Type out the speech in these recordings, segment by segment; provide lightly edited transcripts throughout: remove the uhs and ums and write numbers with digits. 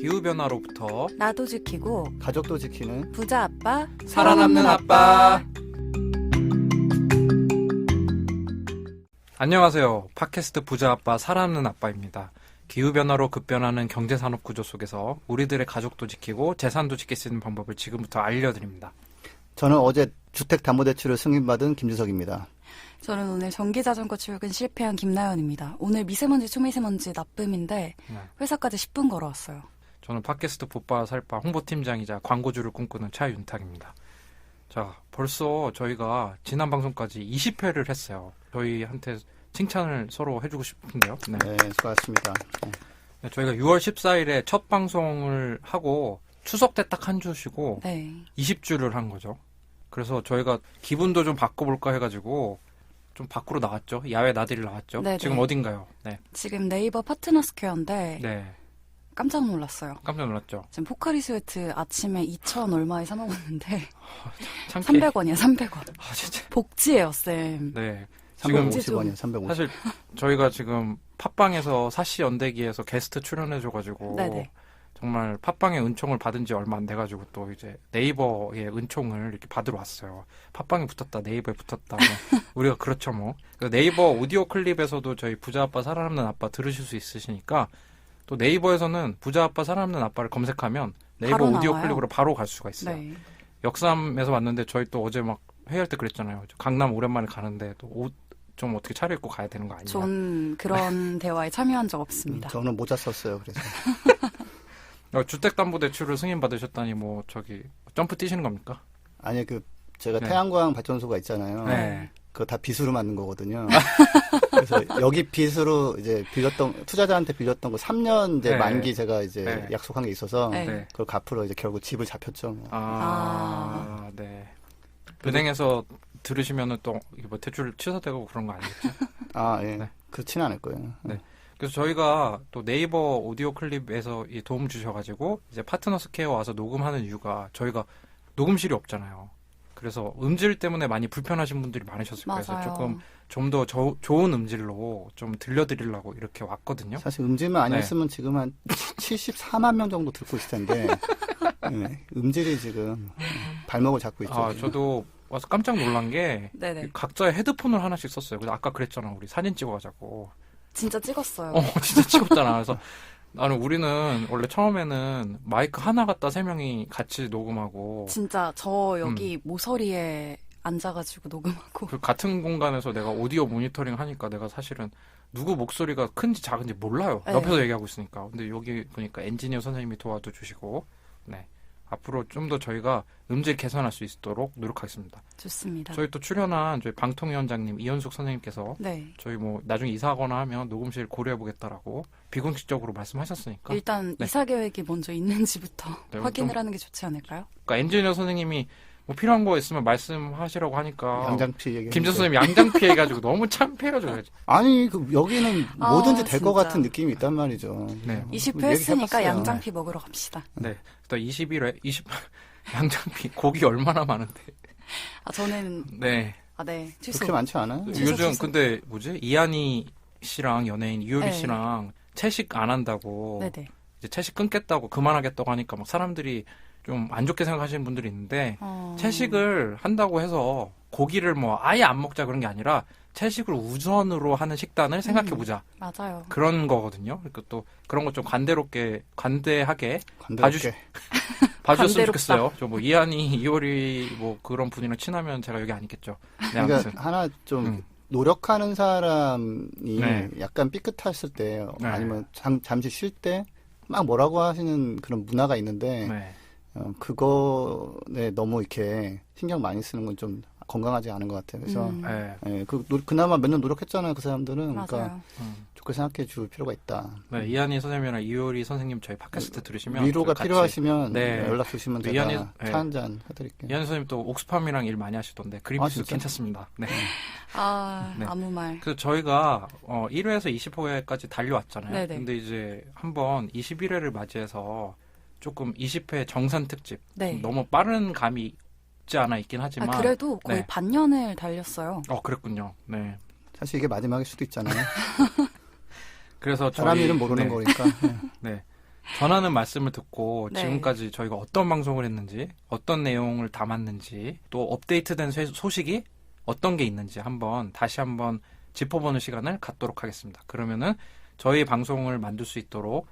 기후변화로부터 나도 지키고 가족도 지키는 부자 아빠 살아남는 아빠. 안녕하세요. 팟캐스트 부자 아빠 살아남는 아빠입니다. 기후변화로 급변하는 경제산업 구조 속에서 우리들의 가족도 지키고 재산도 지킬 수 있는 방법을 지금부터 알려드립니다. 저는 어제 주택담보대출을 승인받은 김주석입니다. 저는 오늘 전기자전거 출근 실패한 김나연입니다. 오늘 미세먼지 초미세먼지 나쁨인데 회사까지 10분 걸어왔어요. 저는 팟캐스트 보빠 살바 홍보팀장이자 광고주를 꿈꾸는 차윤탁입니다. 자, 벌써 저희가 지난 방송까지 20회를 했어요. 저희한테 칭찬을 서로 해주고 싶은데요. 네, 수고하셨습니다. 네, 저희가 6월 14일에 첫 방송을 하고 추석 때 딱 한 주 쉬고 20주를 한 거죠. 그래서 저희가 기분도 좀 바꿔볼까 해가지고 좀 밖으로 나왔죠. 야외 나들이 나왔죠. 네네. 지금 어딘가요? 네. 지금 네이버 파트너 스퀘어인데 네. 깜짝 놀랐어요. 깜짝 놀랐죠. 지금 포카리 스웨트 아침에 2,000 얼마에 사 먹었는데 참깨. 300원이야 300원. 아 진짜. 복지예요 쌤. 네. 350원이요, 350원. 사실 저희가 지금 팟빵에서 사시 연대기에서 게스트 출연해줘가지고 네네. 정말 팟빵의 은총을 받은 지 얼마 안 돼가지고 또 이제 네이버의 은총을 이렇게 받으러 왔어요. 팟빵에 붙었다, 네이버에 붙었다. 뭐 우리가 그렇죠 뭐. 네이버 오디오 클립에서도 저희 부자 아빠 살아남는 아빠 들으실 수 있으시니까 또 네이버에서는 부자 아빠 살아남는 아빠를 검색하면 네이버 바로 오디오 나와요. 클립으로 바로 갈 수가 있어요. 네. 역삼에서 왔는데 저희 또 어제 막 회의할 때 그랬잖아요. 강남 오랜만에 가는데 또 옷 좀 어떻게 차려입고 가야 되는 거 아니냐. 전 그런 대화에 참여한 적 없습니다. 저는 모자 썼어요, 그래서. 주택담보대출을 승인받으셨다니 뭐 저기 점프 뛰시는 겁니까? 아니, 제가 네. 태양광 발전소가 있잖아요. 네. 그거 다 빚으로 만든 거거든요. 그래서 여기 빚으로 이제 투자자한테 빌렸던 거 3년 이제 네. 만기 제가 이제 네. 약속한 게 있어서 네. 그걸 갚으러 이제 결국 집을 잡혔죠. 뭐. 네. 은행에서 들으시면은 또 뭐 대출 취소되고 그런 거 아니겠죠? 아, 예. 네. 그렇지는 않을 거예요. 네. 그래서 저희가 또 네이버 오디오 클립에서 이 도움 주셔가지고 이제 파트너 스퀘어 와서 녹음하는 이유가 저희가 녹음실이 없잖아요. 그래서 음질 때문에 많많이 불편하신 분들이 많으셨을 거예요. 그래서 맞아요. 조금 좀 더 좋은 음질로 좀 들려드리려고 이렇게 왔거든요. 사실 음질만 아니었으면 지금 한 74만 명 정도 듣고 있을 텐데 네, 음질이 지금 발목을 잡고 있죠. 아, 저도 와서 깜짝 놀란 게 네네. 각자의 헤드폰을 하나씩 썼어요. 그래서 아까 그랬잖아. 우리 사진 찍어가자고. 진짜 찍었어요. 진짜 찍었잖아. 그래서 우리는 원래 처음에는 마이크 하나 갖다 3명이 같이 녹음하고 진짜 저 여기 모서리에 앉아가지고 녹음하고 그 같은 공간에서 내가 오디오 모니터링 하니까 내가 사실은 누구 목소리가 큰지 작은지 몰라요. 네. 옆에서 얘기하고 있으니까. 근데 여기 보니까 엔지니어 선생님이 도와도 주시고 네. 앞으로 좀 더 저희가 음질 개선할 수 있도록 노력하겠습니다. 좋습니다. 저희 또 출연한 저희 방통위원장님 이현숙 선생님께서 네. 저희 뭐 나중에 이사하거나 하면 녹음실 고려해보겠다라고 비공식적으로 말씀하셨으니까. 일단 네. 이사 계획이 먼저 있는지부터 네, 확인을 좀- 하는 게 좋지 않을까요? 그러니까 엔지니어 선생님이 뭐 필요한 거 있으면 말씀하시라고 하니까 양장피 얘기. 김재 선생님이 양장피 해가지고 너무 창피해가지고 아니 여기는 아, 뭐든지 될 것 진짜. 같은 느낌이 있단 말이죠. 네. 20회 얘기해봤어요. 했으니까 양장피 먹으러 갑시다. 네. 또 21회 20 양장피 고기 얼마나 많은데. 아 저는 네. 네 취소. 그렇게 많지 않아요? 취소, 요즘 취소. 근데 뭐지 이한희 씨랑 연예인 이효리 네. 씨랑 채식 안 한다고 네네. 이제 채식 끊겠다고 그만하겠다고 하니까 막 사람들이 좀 안 좋게 생각하시는 분들이 있는데 채식을 한다고 해서 고기를 뭐 아예 안 먹자 그런 게 아니라 채식을 우선으로 하는 식단을 생각해 보자 맞아요. 그런 거거든요. 그러니까 또 그런 거 좀 관대하게 관대롭게. 봐주셨으면 관대롭다. 좋겠어요. 저 뭐 이한이 이효리 뭐 그런 분이랑 친하면 제가 여기 안 있겠죠. 네, 그러니까 아무튼 하나 좀 음. 노력하는 사람이 네. 약간 삐끗했을 때 네. 아니면 잠시 쉴 때 막 뭐라고 하시는 그런 문화가 있는데 네. 그거에 너무 이렇게 신경 많이 쓰는 건 좀 건강하지 않은 것 같아요. 그래서 네. 예, 그나마 몇 년 노력했잖아요. 그 사람들은. 맞아요. 그러니까 음. 좋게 생각해 줄 필요가 있다. 네, 이한희 선생님이랑 이효리 선생님 저희 팟캐스트 들으시면 위로가 같이 필요하시면 네. 연락 주시면 또 제가 이한희- 네. 차 한잔 해드릴게요. 이한희 선생님 또 옥스팜이랑 일 많이 하시던데 그린피스 진짜? 괜찮습니다. 네. 네. 아무 말. 그래서 저희가 1회에서 20회까지 달려왔잖아요. 네네. 근데 이제 한번 21회를 맞이해서 조금 20회 정산 특집 네. 너무 빠른 감이 없지 않아 있긴 하지만 그래도 거의 네. 반년을 달렸어요. 그랬군요. 네. 사실 이게 마지막일 수도 있잖아요. 그래서 사람 저희- 일은 모르는 네. 거니까. 네. 네. 전하는 말씀을 듣고 네. 지금까지 저희가 어떤 방송을 했는지, 어떤 내용을 담았는지, 또 업데이트된 소식이 어떤 게 있는지 다시 한번 짚어보는 시간을 갖도록 하겠습니다. 그러면은 저희 방송을 만들 수 있도록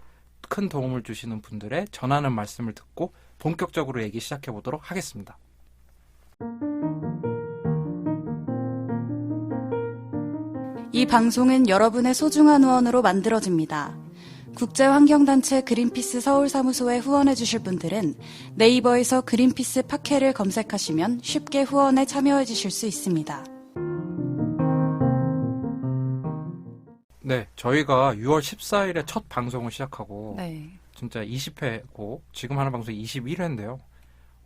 큰 도움을 주시는 분들의 전하는 말씀을 듣고 본격적으로 얘기 시작해 보도록 하겠습니다. 이 방송은 여러분의 소중한 후원으로 만들어집니다. 국제환경단체 그린피스 서울사무소에 후원해주실 분들은 네이버에서 그린피스 팟캐를 검색하시면 쉽게 후원에 참여해주실 수 있습니다. 네, 저희가 6월 14일에 첫 방송을 시작하고 네. 진짜 20회고 지금 하는 방송이 21회인데요.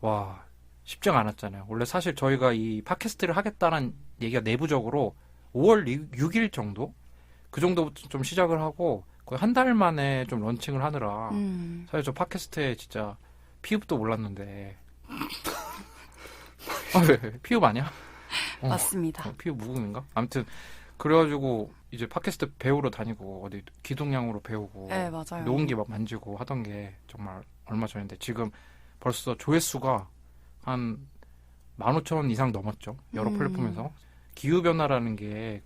와, 쉽지가 않았잖아요. 원래 사실 저희가 이 팟캐스트를 하겠다는 얘기가 내부적으로 5월 6일 정도? 그 정도부터 좀 시작을 하고 거의 한 달 만에 좀 런칭을 하느라 사실 저 팟캐스트에 진짜 피읍도 몰랐는데 왜? 피읍 아니야? 맞습니다. 피읍 무음인가? 아무튼 그래가지고 이제 팟캐스트 배우러 다니고 어디 기동량으로 배우고 네, 맞아요. 녹음기 막 만지고 하던 게 정말 얼마 전인데 지금 벌써 조회수가 한 15,000 이상 넘었죠. 여러 플랫폼에서. 기후변화라는 게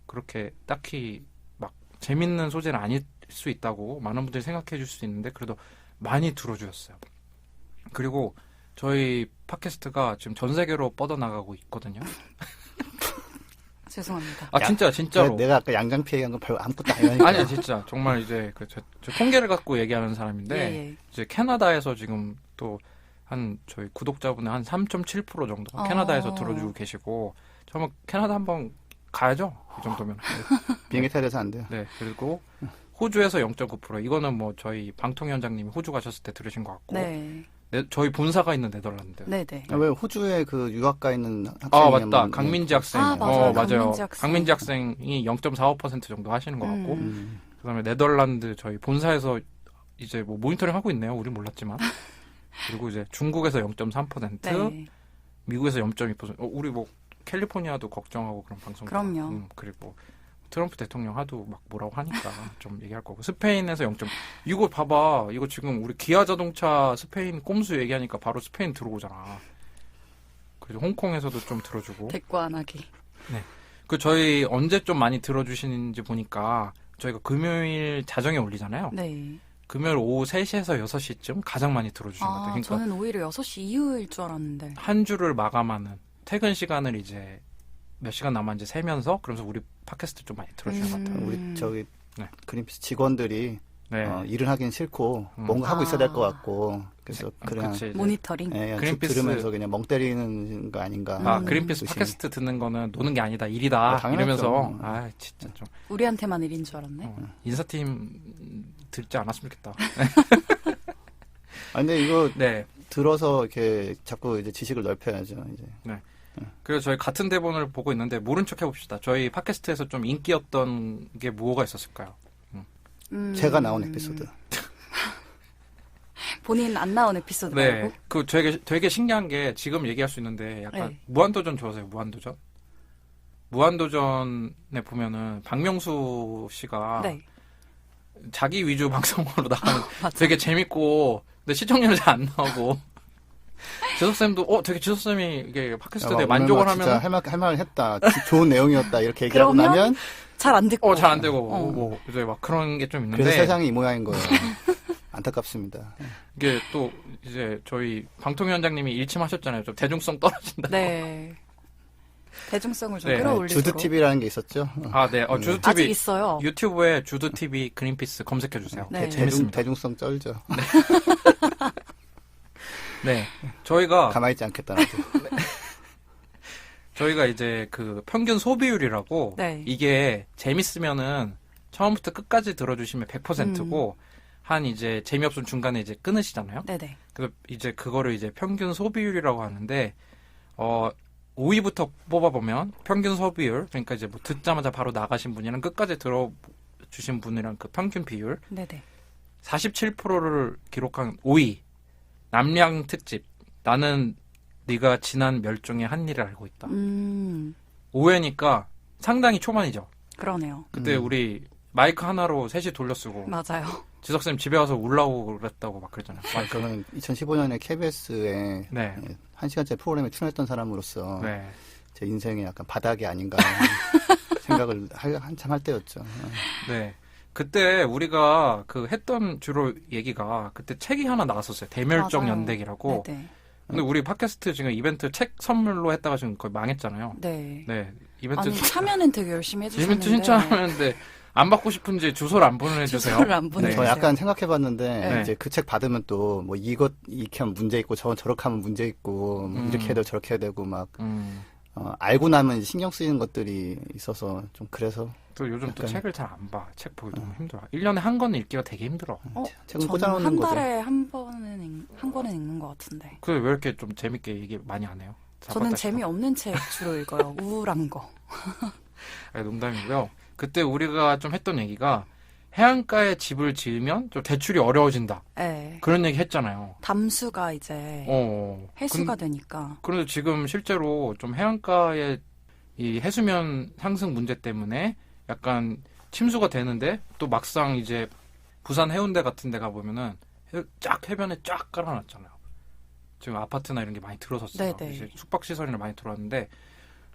그렇게 딱히 막 재밌는 소재는 아닐 수 있다고 많은 분들이 생각해 줄 수 있는데 그래도 많이 들어주셨어요. 그리고 저희 팟캐스트가 지금 전 세계로 뻗어나가고 있거든요. 죄송합니다. 아 진짜로. 내가 아까 양장피 얘기한 건 별로 아무것도 아니라니까. 아니야 진짜 정말 이제 저 통계를 갖고 얘기하는 사람인데 예. 이제 캐나다에서 지금 또 한 저희 구독자분의 한 3.7% 정도가 캐나다에서 들어주고 계시고 정말 캐나다 한번 가야죠. 이 정도면. 비행기 타야 돼서 안 돼요. 네. 그리고 호주에서 0.9% 이거는 뭐 저희 방통위원장님이 호주 가셨을 때 들으신 것 같고 네. 저희 본사가 있는 네덜란드. 네네. 왜 호주에 그 유학 가 있는 학생이 아 맞다. 강민지 학생. 맞아요. 맞아요. 강민지 학생. 강민지 학생이 0.45% 정도 하시는 것 같고 그다음에 네덜란드 저희 본사에서 이제 뭐 모니터링 하고 있네요. 우리 몰랐지만. 그리고 이제 중국에서 0.3%, 네. 미국에서 0.2%. 우리 뭐 캘리포니아도 걱정하고 그런 방송. 그럼요. 그리고 트럼프 대통령 하도 막 뭐라고 하니까 좀 얘기할 거고. 스페인에서 0. 이거 봐봐. 이거 지금 우리 기아 자동차 스페인 꼼수 얘기하니까 바로 스페인 들어오잖아. 그리고 홍콩에서도 좀 들어주고. 대꾸 안 하기. 네. 그 저희 언제 좀 많이 들어주시는지 보니까 저희가 금요일 자정에 올리잖아요. 네. 금요일 오후 3시에서 6시쯤 가장 많이 들어주신 것 같아요. 그러니까 저는 오히려 6시 이후일 줄 알았는데. 한 주를 마감하는 퇴근 시간을 이제 몇 시간 남았는지 세면서 그러면서 우리 팟캐스트 좀 많이 들어주신 것 같아요. 우리 저기 네. 그린피스 직원들이 네. 일을 하긴 싫고 뭔가 하고 있어야 될 것 같고 그래서 그냥 그치, 이제. 모니터링. 쭉 그린피스 들으면서 그냥 멍 때리는 거 아닌가. 그린피스 의심이. 팟캐스트 듣는 거는 노는 게 아니다 일이다 당연하죠. 이러면서 진짜 좀 우리한테만 일인 줄 알았네. 인사팀 듣지 않았으면 좋겠다. 근데 이거 네. 들어서 이렇게 자꾸 이제 지식을 넓혀야죠. 이제. 그래서 저희 같은 대본을 보고 있는데 모른 척 해봅시다. 저희 팟캐스트에서 좀 인기였던 게 뭐가 있었을까요? 제가 나온 에피소드. 본인 안 나온 에피소드 네, 말고. 그 되게 신기한 게 지금 얘기할 수 있는데 약간 네. 무한도전 좋아하세요? 무한도전? 무한도전에 보면은 박명수 씨가 네. 자기 위주 방송으로 나가는 맞아. 되게 재밌고 근데 시청률 잘 안 나오고 지석쌤도 되게 지석쌤이 이게 팟캐스트에 되게 만족을 진짜 하면 할말 했다. 좋은 내용이었다. 이렇게 얘기하고 그러면 나면 잘 안 듣고. 잘 안 되고 어. 뭐 이제 막 그런 게 좀 있는데 그래서 세상이 이 모양인 거예요. 안타깝습니다. 이게 또 이제 저희 방통위원장님이 일침하셨잖아요. 좀 대중성 떨어진다. 네. 대중성을 좀 네. 끌어올리도록. 주드 TV라는 게 있었죠. 네. 주드 아직 TV 있어요. 유튜브에 주드 TV 그린피스 검색해 주세요. 네. 재밌습니다. 대중성 쩔죠. 네. 저희가 가만히 있지 않겠다 나도. 저희가 이제 그 평균 소비율이라고 네. 이게 재밌으면은 처음부터 끝까지 들어주시면 100%고 한 이제 재미없으면 중간에 이제 끊으시잖아요. 네네. 그래서 이제 그거를 이제 평균 소비율이라고 하는데 5위부터 뽑아보면 평균 소비율 그러니까 이제 뭐 듣자마자 바로 나가신 분이랑 끝까지 들어주신 분이랑 그 평균 비율 네네. 47%를 기록한 5위 남양 특집 나는 네가 지난 멸종의 한 일을 알고 있다. 5회니까 상당히 초반이죠. 그러네요. 그때 우리 마이크 하나로 셋이 돌려쓰고 맞아요. 지석쌤 집에 와서 울라고 그랬다고 막 그랬잖아요. 저는 2015년에 KBS에 네. 1시간짜리 프로그램에 출연했던 사람으로서 네. 제 인생의 약간 바닥이 아닌가 생각을 한참 할 때였죠. 네. 그때 우리가 그 했던 주로 얘기가 그때 책이 하나 나왔었어요. 대멸종 맞아요. 연대기라고. 네네. 근데 우리 팟캐스트 지금 이벤트 책 선물로 했다가 지금 거의 망했잖아요. 네. 네. 이벤트 아니 참여는 되게 열심히 해주셨는데 이벤트 신청하는데 안 받고 싶은지 주소를 안 보내주세요. 주소를 안 보내주세요. 저 약간 생각해봤는데 네. 이제 그 책 받으면 또 뭐 이것 이렇게 하면 문제 있고 저렇게 하면 문제 있고 뭐 이렇게 해야 되고 저렇게 해야 되고 막 알고 나면 이제 신경 쓰이는 것들이 있어서 좀 그래서 또 요즘 또 약간- 책을 잘 안 봐. 책 보기 너무 힘들어. 1년에 한 권 읽기가 되게 힘들어. 책은 저는 꽂아놓는 한 거죠. 달에 한 권은 읽는 것 같은데. 그래 왜 이렇게 좀 재밌게 얘기 많이 안 해요? 저는 잡았다 재미없는 책 주로 읽어요. 우울한 거. 싶어. 농담이고요. 그때 우리가 좀 했던 얘기가 해안가에 집을 지으면 좀 대출이 어려워진다. 네. 그런 얘기 했잖아요. 담수가 이제 해수가 되니까. 그런데 지금 실제로 좀 해안가에 이 해수면 상승 문제 때문에 약간 침수가 되는데 또 막상 이제 부산 해운대 같은 데 가보면은 쫙 해변에 쫙 깔아놨잖아요. 지금 아파트나 이런 게 많이 들어섰어요. 네네. 이제 숙박시설이나 많이 들어왔는데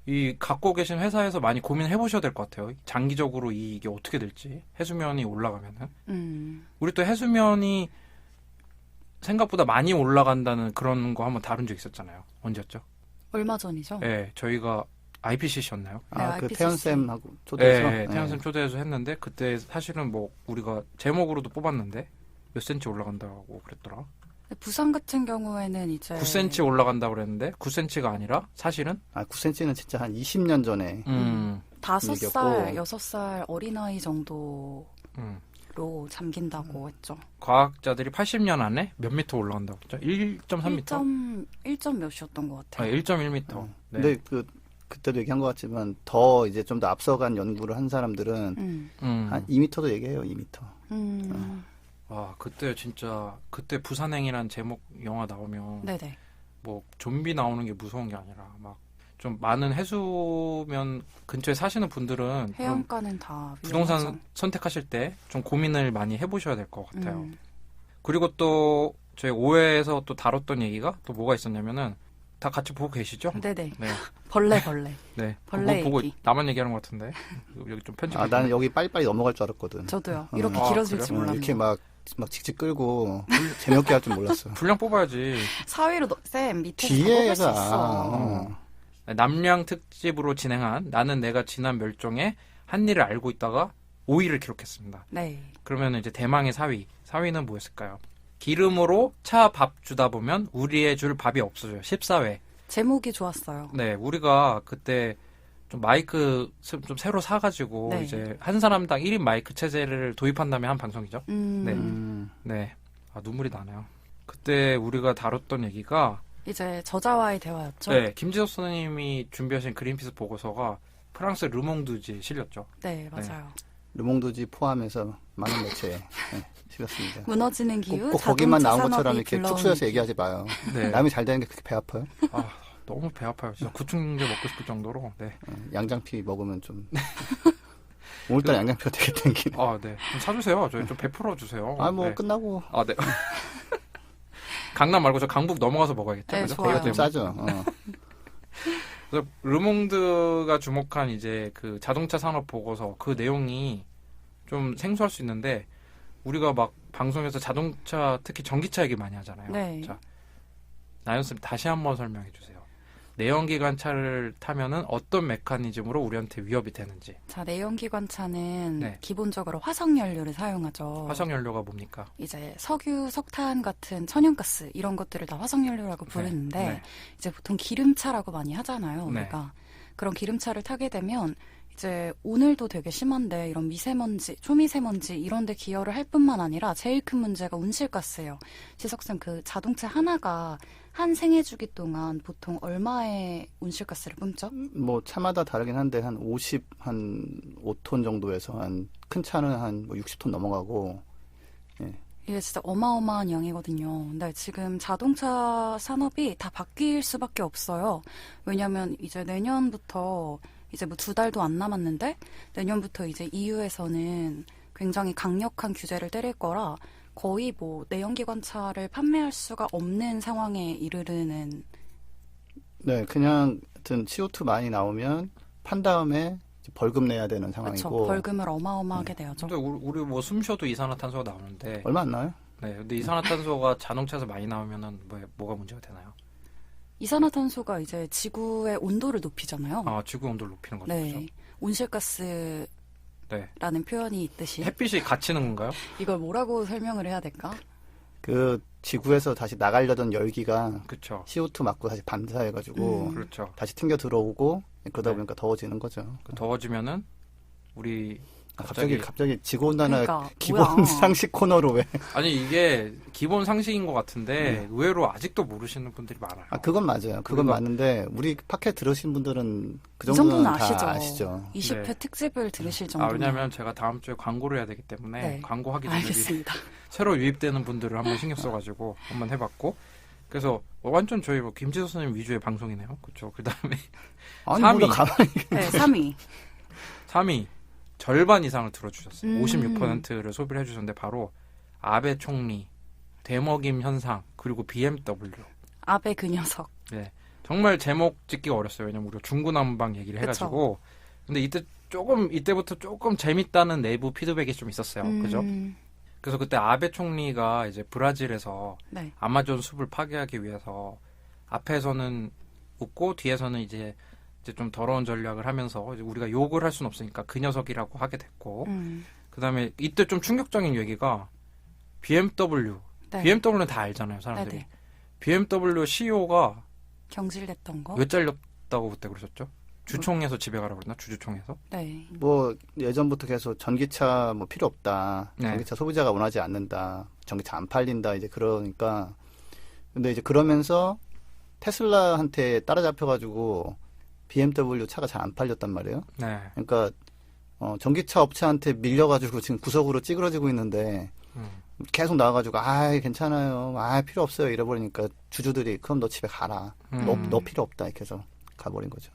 이 갖고 계신 회사에서 많이 고민해 보셔야 될 것 같아요. 장기적으로 이게 어떻게 될지 해수면이 올라가면은 우리 또 해수면이 생각보다 많이 올라간다는 그런 거 한번 다룬 적 있었잖아요. 언제였죠? 얼마 전이죠? 네, 저희가 IPCC였나요? 네, 그 IPCC. 태연쌤하고 초대해서 네, 태양선 초대해서 했는데 그때 사실은 뭐 우리가 제목으로도 뽑았는데 몇 센치 올라간다고 그랬더라. 부산 같은 경우에는 이제 9cm 올라간다고 그랬는데 9cm가 아니라 사실은 9cm는 진짜 한 20년 전에 5살, 얘기였고. 6살 어린아이 정도로 음, 잠긴다고 했죠. 과학자들이 80년 안에 몇 미터 올라간다고 했죠? 1.3m? 1점 몇이었던 것 아, 같아요. 1.1m. 네. 근데 그때도 얘기한 것 같지만 더 이제 좀 더 앞서간 연구를 한 사람들은 한 2m도 얘기해요. 2m. 와, 그때 진짜 그때 부산행이란 제목 영화 나오면 네네. 뭐 좀비 나오는 게 무서운 게 아니라 막 좀 많은 해수면 근처에 사시는 분들은 그런 해안가는 다 부동산 위험하죠. 선택하실 때 좀 고민을 많이 해보셔야 될 것 같아요. 음. 그리고 또 저희 5회에서 또 다뤘던 얘기가 또 뭐가 있었냐면은 다 같이 보고 계시죠? 네네. 네. 벌레. 네. 벌레 그거 보고 얘기. 나만 얘기하는 것 같은데 여기 좀 편집. 나는 여기 빨리빨리 넘어갈 줄 알았거든. 저도요. 이렇게 아, 길어질 줄 그래요? 몰랐네요. 이렇게 막 직직 끌고 재미없게 할 줄 몰랐어. 분량 뽑아야지. 사위로 쌤 밑에서 적어볼 수 뒤에가 있어. 남량 특집으로 진행한 나는 내가 지난 멸종의 한 일을 알고 있다가 5위를 기록했습니다. 네. 그러면 이제 대망의 4위는 뭐였을까요? 기름으로 차 밥 주다 보면 우리의 줄 밥이 없어져요. 14회. 제목이 좋았어요. 네, 우리가 그때 좀 마이크 좀 새로 사가지고 네. 이제 한 사람당 1인 마이크 체제를 도입한 다음에 한 방송이죠. 네. 아, 눈물이 나네요. 그때 우리가 다뤘던 얘기가 이제 저자와의 대화였죠. 네, 김지석 선생님이 준비하신 그린피스 보고서가 프랑스 르몽드지에 실렸죠. 네, 맞아요. 르몽드지 포함해서 많은 매체에 실렸습니다. 무너지는 기후, 꼭 거기만 나온 자동차 것처럼 산업이 이렇게 불러오는 툭 쏘여서 기후. 얘기하지 마요. 네. 남이 잘 되는 게 그렇게 배 아파요? 아, 너무 배 아파요. 진짜 구충제 먹고 싶을 정도로. 네. 양장피 먹으면 좀 오늘따라 양장피가 되게 땡기네. 아, 네. 좀 사주세요. 저희 좀 베풀어 주세요. 네. 끝나고 아, 네. 강남 말고 저 강북 넘어가서 먹어야겠죠. 네, 그죠? 좋아요. 그것 좀 때문에. 싸죠. 그래서 르몽드가 주목한 이제 그 자동차 산업 보고서 그 내용이 좀 생소할 수 있는데 우리가 막 방송에서 자동차 특히 전기차 얘기 많이 하잖아요. 네. 자, 나연 쌤 다시 한번 설명해 주세요. 내연기관 차를 타면은 어떤 메커니즘으로 우리한테 위협이 되는지. 자, 내연기관차는 네. 기본적으로 화석연료를 사용하죠. 화석연료가 뭡니까? 이제 석유, 석탄 같은 천연가스 이런 것들을 다 화석연료라고 부르는데 네. 이제 보통 기름차라고 많이 하잖아요. 네. 우리가 그런 기름차를 타게 되면 이제 오늘도 되게 심한데 이런 미세먼지, 초미세먼지 이런 데 기여를 할 뿐만 아니라 제일 큰 문제가 온실가스예요. 지석쌤 그 자동차 하나가 한 생애주기 동안 보통 얼마의 온실가스를 뿜죠? 뭐 차마다 다르긴 한데 한 5톤 정도에서 한 큰 차는 한 60톤 넘어가고. 이게 진짜 어마어마한 양이거든요. 근데 지금 자동차 산업이 다 바뀔 수밖에 없어요. 왜냐하면 이제 내년부터 이제 뭐 2달도 안 남았는데 내년부터 이제 EU에서는 굉장히 강력한 규제를 때릴 거라 거의 뭐 내연기관차를 판매할 수가 없는 상황에 이르르는. 네, 그냥 하여튼 CO2 많이 나오면 판 다음에 이제 벌금 내야 되는 그렇죠. 상황이고. 벌금을 어마어마하게 내야죠. 근데 우리 뭐 숨 쉬어도 이산화탄소가 나오는데 얼마 안 나요? 네, 근데 이산화탄소가 자동차에서 많이 나오면은 뭐가 문제가 되나요? 이산화탄소가 이제 지구의 온도를 높이잖아요. 아, 지구 온도를 높이는 거죠. 네. 그죠? 온실가스라는 네. 표현이 있듯이 햇빛이 갇히는 건가요? 이걸 뭐라고 설명을 해야 될까? 그 지구에서 다시 나가려던 열기가 그렇죠. CO2 맞고 다시 반사해가지고 그렇죠. 다시 튕겨 들어오고 그러다 네. 보니까 더워지는 거죠. 더워지면은 우리 갑자기 지구 온난화 그러니까 기본 뭐야. 상식 코너로 왜? 아니 이게 기본 상식인 것 같은데 네. 의외로 아직도 모르시는 분들이 많아요. 아 그건 맞아요. 그건 우리가- 맞는데 우리 팟캐 들으신 분들은 그 이 정도는 정도는 다 아시죠? 20회 네. 특집을 들으실 아, 정도면. 왜냐면 제가 다음 주에 광고를 해야 되기 때문에 네. 광고하기 전에 알겠습니다. 새로 유입되는 분들을 한번 신경 써가지고 한번 해봤고 그래서 완전 저희 뭐 김지수 선생님 위주의 방송이네요. 그렇죠. 그 다음에 아니 3위. 뭐가 가만히 네, 3위. 3위 절반 이상을 들어주셨어요. 음. 56%를 소비를 해주셨는데 바로 아베 총리, 되먹임 현상 그리고 BMW. 아베 그 녀석. 네, 정말 제목 짓기가 어렸어요. 왜냐면 우리가 중구난방 얘기를 해가지고. 근데 이때부터 조금 재밌다는 내부 피드백이 좀 있었어요. 그죠? 그래서 그때 아베 총리가 이제 브라질에서 네. 아마존 숲을 파괴하기 위해서 앞에서는 웃고 뒤에서는 이제 좀 더러운 전략을 하면서 이제 우리가 욕을 할 수는 없으니까 그 녀석이라고 하게 됐고 그다음에 이때 좀 충격적인 얘기가 BMW. 네. BMW는 다 알잖아요, 사람들이. 네네. BMW CEO가 경질됐던 거. 왜 잘렸다고 그때 그러셨죠? 주총에서 집에 가라고 그랬나? 주주총에서? 네. 뭐 예전부터 계속 전기차 뭐 필요 없다. 네. 전기차 소비자가 원하지 않는다. 전기차 안 팔린다. 이제 그러니까 근데 이제 그러면서 테슬라한테 따라잡혀가지고 BMW 차가 잘 안 팔렸단 말이에요. 네. 그러니까 전기차 업체한테 밀려가지고 지금 구석으로 찌그러지고 있는데 계속 나와가지고 괜찮아요. 필요 없어요. 이래버리니까 주주들이 그럼 너 집에 가라. 너 필요 없다. 이렇게 해서 가버린 거죠.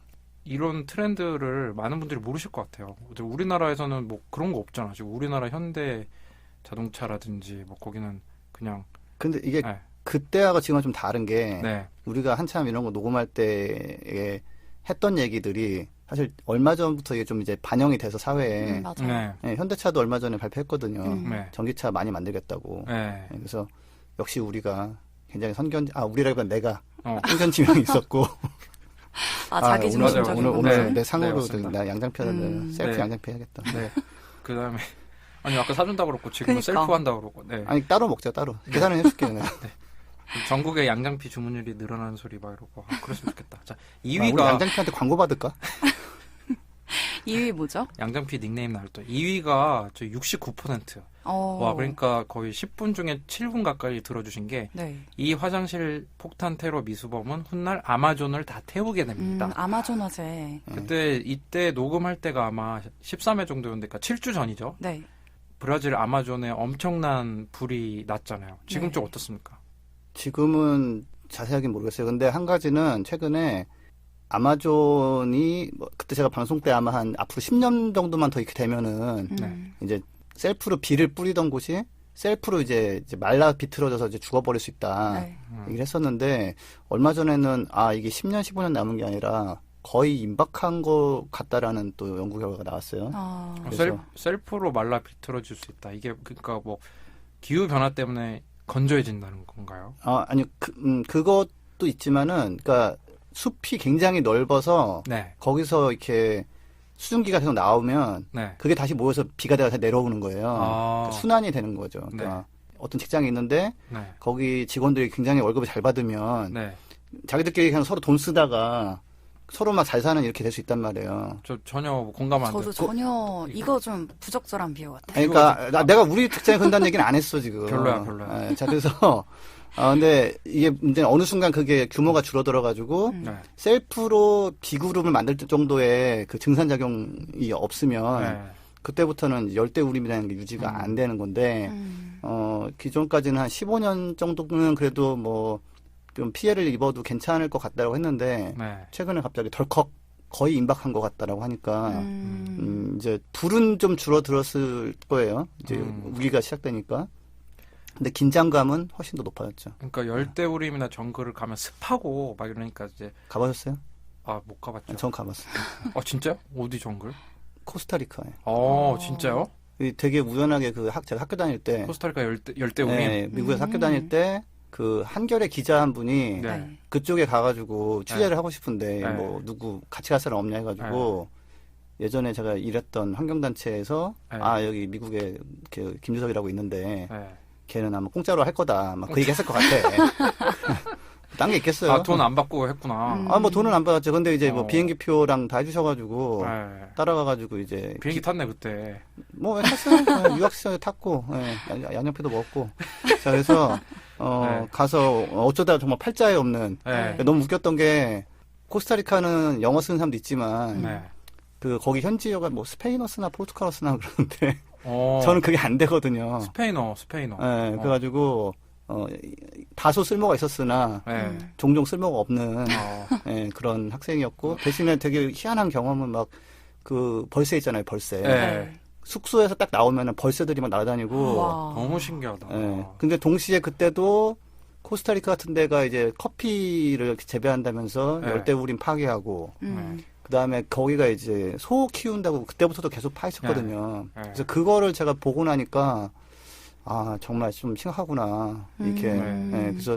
이런 트렌드를 많은 분들이 모르실 것 같아요. 우리나라에서는 뭐 그런 거 없잖아. 지금 우리나라 현대 자동차라든지 뭐 거기는 그냥 근데 이게 네. 그때하고 지금은 좀 다른 게 네. 우리가 한참 이런 거 녹음할 때에 했던 얘기들이 사실 얼마 전부터 이게 좀 이제 반영이 돼서 사회에 맞아요. 네. 네, 현대차도 얼마 전에 발표했거든요. 네. 전기차 많이 만들겠다고. 네. 네, 그래서 역시 우리가 굉장히 우리라기보다 내가 어. 선견지명이 있었고. 자기 오늘, 중심적인 오늘 부분. 내 상으로 맞습니다. 나 양장피하는 셀프 네. 양장피 해야겠다. 네. 그다음에 아니 아까 사준다고 그러고 지금은 그러니까. 셀프 한다고 그러고. 네. 아니 따로 먹자 따로. 계산을 해줄게 내가. 전국의 양장피 주문율이 늘어나는 소리 막 이러고 그랬으면 좋겠다. 자, 우리 2위가 양장피한테 광고 받을까? 2위 뭐죠? 양장피 닉네임 나올 때 2위가 저 69%. 어. 와, 그러니까 거의 10분 중에 7분 가까이 들어주신 게 이 네. 화장실 폭탄 테러 미수범은 훗날 아마존을 다 태우게 됩니다. 아마존 화재. 이때 녹음할 때가 아마 13회 정도였는데, 그러니까 7주 전이죠. 네. 브라질 아마존에 엄청난 불이 났잖아요. 지금 네. 좀 어떻습니까? 지금은 자세하게 모르겠어요. 근데 한 가지는 최근에 아마존이 그때 제가 방송 때 아마 한 앞으로 10년 정도만 더 이렇게 되면은 이제 셀프로 비를 뿌리던 곳이 셀프로 이제 말라 비틀어져서 이제 죽어버릴 수 있다 네. 얘기를 했었는데 얼마 전에는 이게 10년 15년 남은 게 아니라 거의 임박한 것 같다라는 또 연구 결과가 나왔어요. 그래서- 셀프로 말라 비틀어질 수 있다. 이게 그러니까 뭐 기후 변화 때문에 건조해진다는 건가요? 아니 그것도 있지만은 그러니까 숲이 굉장히 넓어서 네. 거기서 이렇게 수증기가 계속 나오면 네. 그게 다시 모여서 비가 돼서 내려오는 거예요. 아. 그러니까 순환이 되는 거죠. 그러니까 어떤 직장이 있는데 네. 거기 직원들이 굉장히 월급을 잘 받으면 네. 자기들끼리 그냥 서로 돈 쓰다가 서로 막 잘 사는 이렇게 될 수 있단 말이에요. 저 전혀 공감 안 돼요. 저도 전혀 이거 좀 부적절한 비유 같아요. 아니, 그러니까 내가 우리 직장에 그런다는 얘기는 안 했어 지금. 별로야. 자 그래서 근데 이게 문제는 어느 순간 그게 규모가 줄어들어가지고 네. 셀프로 비구름을 만들 정도의 그 증산작용이 없으면 네. 그때부터는 열대우림이라는 게 유지가 안 되는 건데 기존까지는 한 15년 정도는 그래도 뭐 좀 피해를 입어도 괜찮을 것 같다고 했는데 네. 최근에 갑자기 덜컥 거의 임박한 것 같다라고 하니까 이제 불은 좀 줄어들었을 거예요. 이제 우기가 시작되니까. 근데 긴장감은 훨씬 더 높아졌죠. 그러니까 열대우림이나 정글을 가면 습하고 막 이러니까 이제 가보셨어요? 못 가봤죠. 전 가봤어요. 진짜요? 어디 정글? 코스타리카에. 진짜요? 되게 우연하게 제가 학교 다닐 때 코스타리카 열대우림. 네, 미국에서 학교 다닐 때 그 한겨레 기자 한 분이 네. 그쪽에 가가지고 취재를 하고 싶은데 네. 뭐 누구 같이 갈 사람 없냐 해가지고 예전에 제가 일했던 환경단체에서 네. 여기 미국에 그 김주석이라고 있는데 네. 걔는 아마 공짜로 할 거다 막 그 얘기 했을 것 같아. 딴 게 있겠어요. 돈 안 받고 했구나. 뭐 돈은 안 받았죠. 근데 이제 뭐 어. 비행기 표랑 다 해주셔가지고 네. 따라가가지고 이제 비행기 탔네 그때. 뭐 탔어요. 유학 시절에 탔고 양옆에도 먹었고. 자 그래서 네. 가서 어쩌다 정말 팔자에 없는 네. 너무 웃겼던 게 코스타리카는 영어 쓰는 사람도 있지만 네. 그 거기 현지어가 뭐 스페인어스나 포르투갈어스나 그러는데 어. 저는 그게 안 되거든요. 스페인어. 네, 그래가지고 다소 쓸모가 있었으나 네. 종종 쓸모가 없는 그런 학생이었고 대신에 되게 희한한 경험은 막 그 벌새 있잖아요. 벌새. 네. 숙소에서 딱 나오면은 벌새들이 막 날아다니고. 와. 너무 신기하다. 근데 동시에 그때도 코스타리카 같은 데가 이제 커피를 재배한다면서 네. 열대우림 파괴하고 음. 그다음에 거기가 이제 소 키운다고 그때부터도 계속 파헤쳤거든요. 네. 그래서 그거를 제가 보고 나니까 정말 좀 심각하구나. 이렇게. 그래서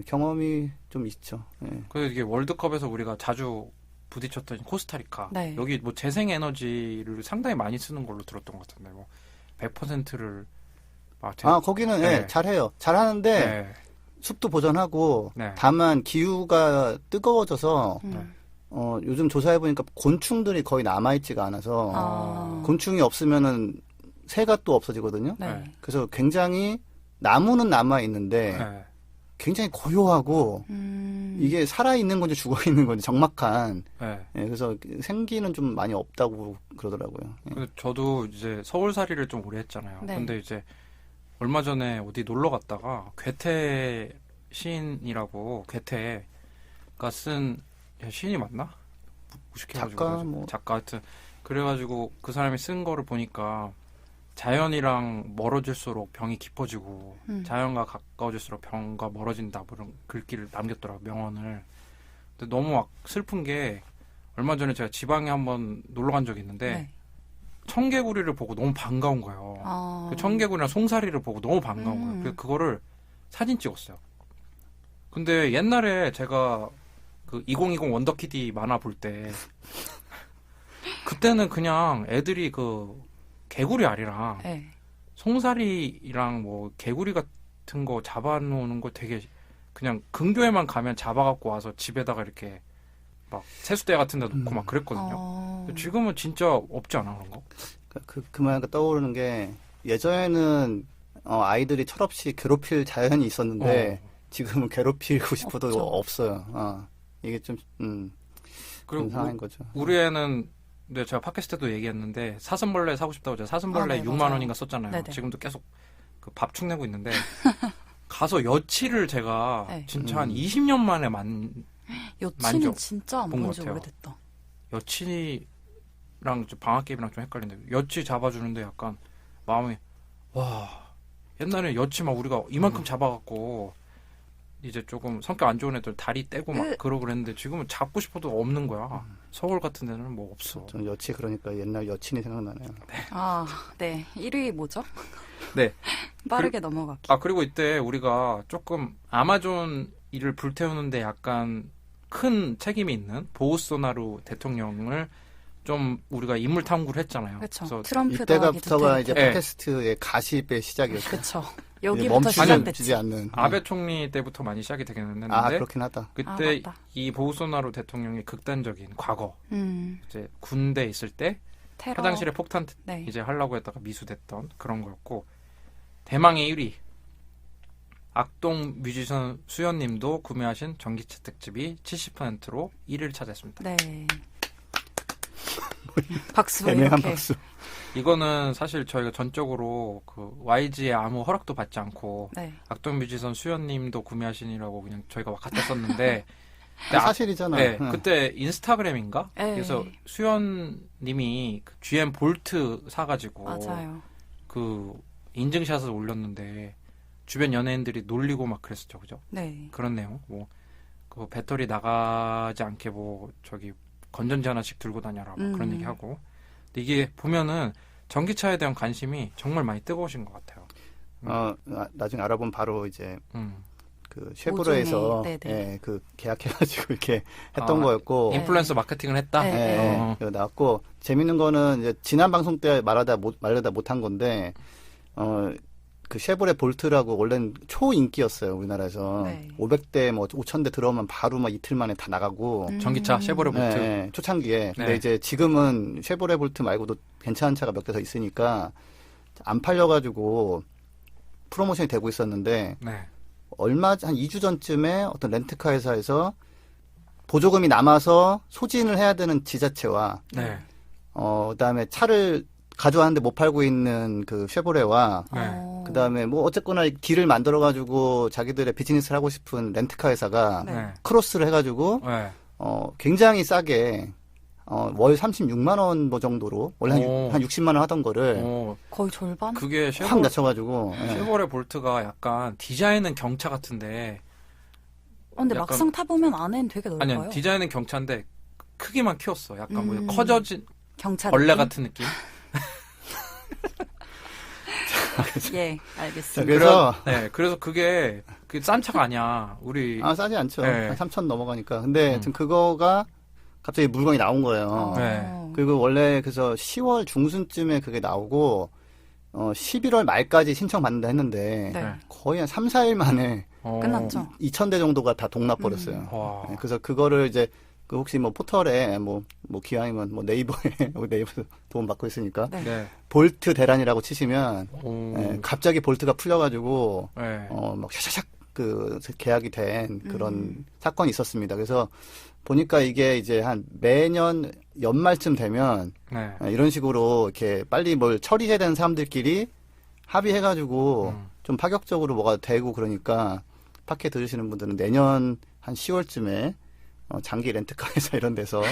경험이 좀 있죠. 그래서 이게 월드컵에서 우리가 자주 부딪혔던 코스타리카. 네. 여기 뭐 재생에너지를 상당히 많이 쓰는 걸로 들었던 것 같은데 뭐 100%를 거기는 네. 잘해요. 잘하는데 네. 숲도 보존하고 네. 다만 기후가 뜨거워져서 음. 요즘 조사해 보니까 곤충들이 거의 남아 있지가 않아서 곤충이 없으면은 새가 또 없어지거든요. 네. 그래서 굉장히 나무는 남아 있는데 네. 굉장히 고요하고 이게 살아 있는 건지 죽어 있는 건지 적막한. 네. 그래서 생기는 좀 많이 없다고 그러더라고요. 근데 저도 이제 서울살이를 좀 오래 했잖아요. 네. 근데 이제 얼마 전에 어디 놀러 갔다가 괴테 시인이라고 괴테가 쓴 시인이 맞나? 무식해가지고 작가 하여튼 그래가지고 그 사람이 쓴 거를 보니까 자연이랑 멀어질수록 병이 깊어지고 자연과 가까워질수록 병과 멀어진다 그런 글귀를 남겼더라고요. 명언을. 근데 너무 막 슬픈 게 얼마 전에 제가 지방에 한번 놀러 간 적이 있는데 네. 청개구리를 보고 너무 반가운 거예요. 그 청개구리랑 송사리를 보고 너무 반가운 거예요. 그래서 그거를 사진 찍었어요. 근데 옛날에 제가 그 2020 원더키디 만화 볼 때 그때는 그냥 애들이 그 개구리 알이랑 네. 송사리랑 뭐 개구리 같은 거 잡아놓는 거 되게 그냥 근교에만 가면 잡아갖고 와서 집에다가 이렇게 막 세수대 같은 데 놓고 막 그랬거든요. 지금은 진짜 없지 않아 그런 거? 그 말과 떠오르는 게 예전에는 아이들이 철없이 괴롭힐 자연이 있었는데 지금은 괴롭히고 싶어도 없어요. 이게 좀 그런 상황인 거죠. 우리 애는 근데 제가 팟캐스트 때도 얘기했는데 사슴벌레 사고 싶다고 제가 사슴벌레 네, 6만 맞아요. 원인가 썼잖아요. 네네. 지금도 계속 그 밥축 내고 있는데 가서 여치를 제가 네. 진짜 한 20년 만에 여치는 만져 진짜 안 본 본 것 지 같아요. 오래됐다. 여치랑 방학개비랑 좀 헷갈리는데 여치 잡아주는데 약간 마음이 와 옛날에 여치 막 우리가 이만큼 잡아갖고 이제 조금 성격 안 좋은 애들 다리 떼고 막 그러고 그랬는데 지금은 잡고 싶어도 없는 거야. 서울 같은 데는 뭐 없어. 전 여치 그러니까 옛날 여친이 생각나네요. 네. 1위 뭐죠? 네. 빠르게 넘어갈게요. 그리고 이때 우리가 조금 아마존 일을 불태우는데 약간 큰 책임이 있는 보우소나루 대통령을 좀 우리가 인물 탐구를 했잖아요. 그렇죠. 트럼프 이때가부터가 이제 네. 팟캐스트의 가십의 시작이었죠. 그렇죠. 여기부터 멈추지 시작됐지. 않는. 아베 총리 때부터 많이 시작이 되긴 했는데 그렇긴 하다. 그때 맞다. 이 보우소나루 대통령의 극단적인 과거 이제 군대 있을 때 테러. 화장실에 폭탄 네. 이제 하려고 했다가 미수됐던 그런 거였고 대망의 1위 악동 뮤지션 수연님도 구매하신 전기차 특집이 70%로 1위를 차지했습니다. 네. 박수. 애매한 이렇게. 박수. 이거는 사실 저희가 전적으로 그 YG의 아무 허락도 받지 않고 네. 악동 뮤지션 수연님도 구매하시니라고 그냥 저희가 막 갖다 썼는데 근데 사실이잖아. 네, 응. 그때 인스타그램인가? 네. 그래서 수연님이 그 GM 볼트 사가지고 맞아요. 그 인증샷을 올렸는데 주변 연예인들이 놀리고 막 그랬었죠, 그죠? 네. 그런 내용. 뭐 그 배터리 나가지 않게 뭐 저기 건전지 하나씩 들고 다녀라 뭐 그런 얘기하고. 근데 이게 보면은 전기차에 대한 관심이 정말 많이 뜨거우신 것 같아요. 나중에 알아보면 바로 이제 음. 그 쉐보레에서 네네. 예, 그 계약해가지고 이렇게 했던 거였고. 인플루언서 마케팅을 했다. 네. 예, 예, 나왔고 재밌는 거는 이제 지난 방송 때 말하다 못한 건데 그 쉐보레 볼트라고 원래는 초인기였어요 우리나라에서. 네. 500대 뭐 5,000대 들어오면 바로 막 이틀 만에 다 나가고. 전기차 쉐보레 볼트. 네, 초창기에. 근데 네. 이제 지금은 쉐보레 볼트 말고도 괜찮은 차가 몇 개 더 있으니까 안 팔려가지고 프로모션이 되고 있었는데 네. 얼마 한 2주 전쯤에 어떤 렌트카 회사에서 보조금이 남아서 소진을 해야 되는 지자체와 네. 그다음에 차를 가져왔는데 못 팔고 있는 그 쉐보레와 네. 그다음에 뭐 어쨌거나 딜을 만들어 가지고 자기들의 비즈니스를 하고 싶은 렌트카 회사가 네. 네. 크로스를 해 가지고 네. 굉장히 싸게 월 36만 원 뭐 정도로 원래 오. 한 60만 원 하던 거를 오, 거의 절반? 그게 확 낮춰가지고 예. 쉐보레 볼트가 약간 디자인은 경차 같은데 근데 약간- 막상 타보면 안에는 되게 넓어요. 아니 디자인은 경차인데 크기만 키웠어. 약간 뭐 음. 커져진 경찰 벌레 느낌? 같은 느낌. 예, 자, 알겠습니다. 그래서 그래서 그게 싼 차가 아니야. 우리 싸지 않죠. 네. 한 3천 넘어가니까. 근데 음. 지금 그거가 갑자기 물건이 나온 거예요. 네. 그리고 원래 그래서 10월 중순쯤에 그게 나오고 11월 말까지 신청 받는다 했는데 네. 거의 한 3, 4일 만에 끝났죠. 2,000대 정도가 다 동납 버렸어요. 와. 네, 그래서 그거를 이제 그 혹시 뭐 포털에 뭐 기왕이면 뭐 네이버에 네이버 도움 받고 있으니까 네. 네. 볼트 대란이라고 치시면 오. 갑자기 볼트가 풀려가지고 네. 막 샤샤샥 그 계약이 된 그런 음. 사건이 있었습니다. 그래서 보니까 이게 이제 한 매년 연말쯤 되면 네. 이런 식으로 이렇게 빨리 뭘 처리해야 되는 사람들끼리 합의해가지고 좀 파격적으로 뭐가 되고 그러니까 팟캐 들으시는 분들은 내년 한 10월쯤에 장기 렌트카 회사 이런 데서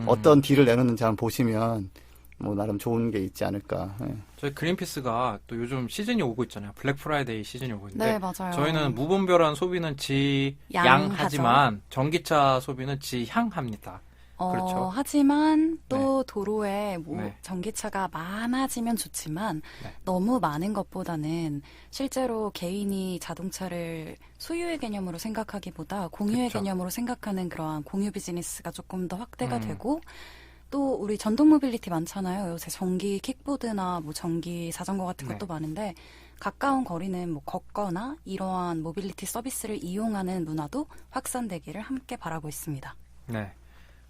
어떤 딜을 내놓는지 한번 보시면 뭐 나름 좋은 게 있지 않을까. 예. 저희 그린피스가 또 요즘 시즌이 오고 있잖아요. 블랙 프라이데이 시즌이 오고 있는데 네, 맞아요. 저희는 무분별한 소비는 지양하지만 전기차 소비는 지향합니다. 그렇죠. 하지만 또 도로에 뭐 네. 전기차가 많아지면 좋지만 네. 너무 많은 것보다는 실제로 개인이 자동차를 소유의 개념으로 생각하기보다 공유의 그쵸. 개념으로 생각하는 그러한 공유 비즈니스가 조금 더 확대가 음. 되고 또 우리 전동 모빌리티 많잖아요. 요새 전기 킥보드나 뭐 전기 자전거 같은 네. 것도 많은데 가까운 거리는 뭐 걷거나 이러한 모빌리티 서비스를 이용하는 문화도 확산되기를 함께 바라고 있습니다. 네.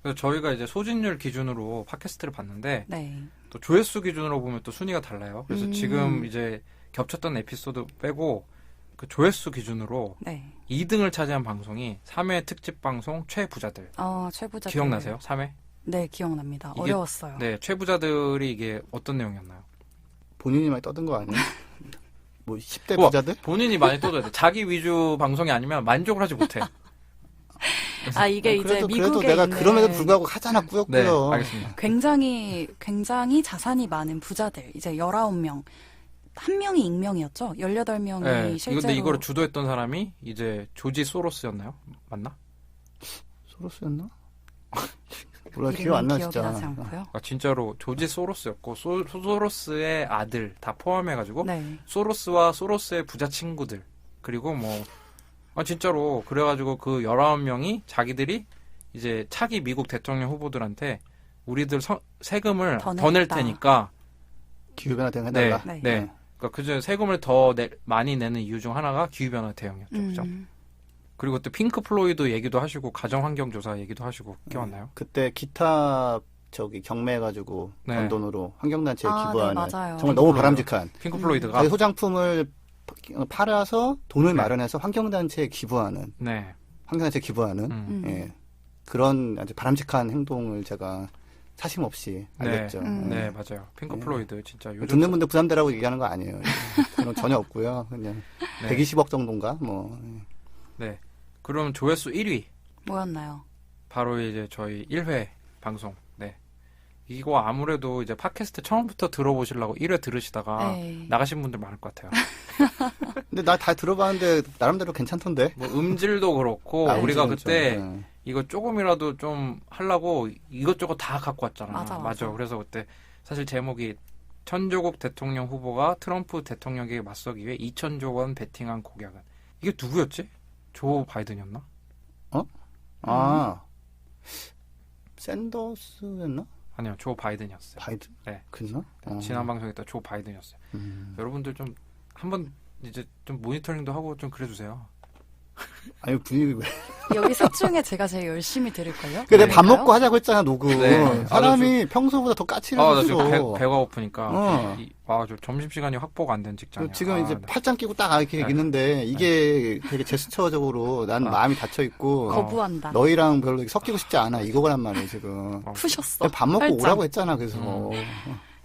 그래서 저희가 이제 소진율 기준으로 팟캐스트를 봤는데 네. 또 조회수 기준으로 보면 또 순위가 달라요. 그래서 지금 이제 겹쳤던 에피소드 빼고 그 조회수 기준으로 네. 2등을 차지한 방송이 3회 특집 방송 최부자들. 최부자들. 기억나세요? 3회? 네, 기억납니다. 이게- 어려웠어요. 네, 최부자들이 이게 어떤 내용이었나요? 본인이 많이 떠든 거 아니에요? 뭐 10대 우와, 부자들? 본인이 많이 떠줘야 돼. 자기 위주 방송이 아니면 만족을 하지 못해. 이게 이제 그래도 미국에 내가 있는 그럼에도 불구하고 하잖아 네, 꾸역꾸역. 알겠습니다. 굉장히 자산이 많은 부자들, 이제 19명. 한 명이 익명이었죠? 18명이 네, 실제로. 근데 이거를 주도했던 사람이 이제 조지 소로스였나요? 맞나? 소로스였나? 몰라 이름은 기억 안 나 기억이 진짜. 나지 않고요. 진짜로 조지 소로스였고 소로스의 아들 다 포함해가지고 네. 소로스와 소로스의 부자 친구들 그리고 뭐 진짜로 그래가지고 그 19명이 자기들이 이제 차기 미국 대통령 후보들한테 우리들 세금을 더 더 낼 냈다. 테니까 기후변화 대응 해달라. 네. 네. 그러니까 그중에 세금을 더 많이 내는 이유 중 하나가 기후변화 대응이었죠. 그죠? 그리고 또 핑크 플로이드 얘기도 하시고 가정환경조사 얘기도 하시고 기억나요? 그때 기타 경매해가지고 네. 번 돈으로 환경단체에 네, 기부하는 맞아요. 정말 너무 플로이드. 바람직한 핑크 플로이드가 자기 소장품을 팔아서 돈을 네. 마련해서 환경단체에 기부하는 네. 환경단체에 기부하는 예, 그런 아주 바람직한 행동을 제가 사심 없이 알렸죠. 네, 맞아요. 핑크 네. 플로이드 진짜 요즘 듣는 분들 부담되라고 얘기하는 거 아니에요. 그런 거 전혀 없고요. 그냥 네. 120억 정도인가 뭐. 네. 그럼 조회수 1위. 뭐였나요? 바로 이제 저희 1회 방송. 네. 이거 아무래도 이제 팟캐스트 처음부터 들어보시려고 1회 들으시다가 네. 나가신 분들 많을 것 같아요. 근데 나 다 들어봤는데 나름대로 괜찮던데. 뭐 음질도 그렇고 아, 우리가 음질은 그때 좀, 네. 이거 조금이라도 좀 하려고 이것저것 다 갖고 왔잖아. 맞아. 그래서 그때 사실 제목이 천조국 대통령 후보가 트럼프 대통령에게 맞서기 위해 2천조 원 베팅한 고객은. 이게 누구였지? 조 바이든이었나? 아, 샌더스였나? 아니요, 조 바이든이었어요. 바이든? 네. 그랬나? 지난 방송에 또 조 바이든이었어요. 여러분들 좀 한번 이제 좀 모니터링도 하고 좀 그래주세요. 아니, 분위기 왜. 여기 셋 중에 제가 제일 열심히 들을걸요? 그래, 밥 그럴까요? 먹고 하자고 했잖아, 녹음. 네. 사람이 평소보다 더 나 까칠해졌어. 지금 배가 고프니까. 어. 저 점심시간이 확보가 안 된 직장이야. 지금 이제 네. 팔짱 끼고 딱 이렇게 네. 있는데, 이게 되게 제스처적으로 난 마음이 닫혀있고, 거부한다. 너희랑 별로 섞이고 싶지 않아. 이거란 말이에요, 지금. 푸셨어. 밥 먹고 팔짱. 오라고 했잖아, 그래서.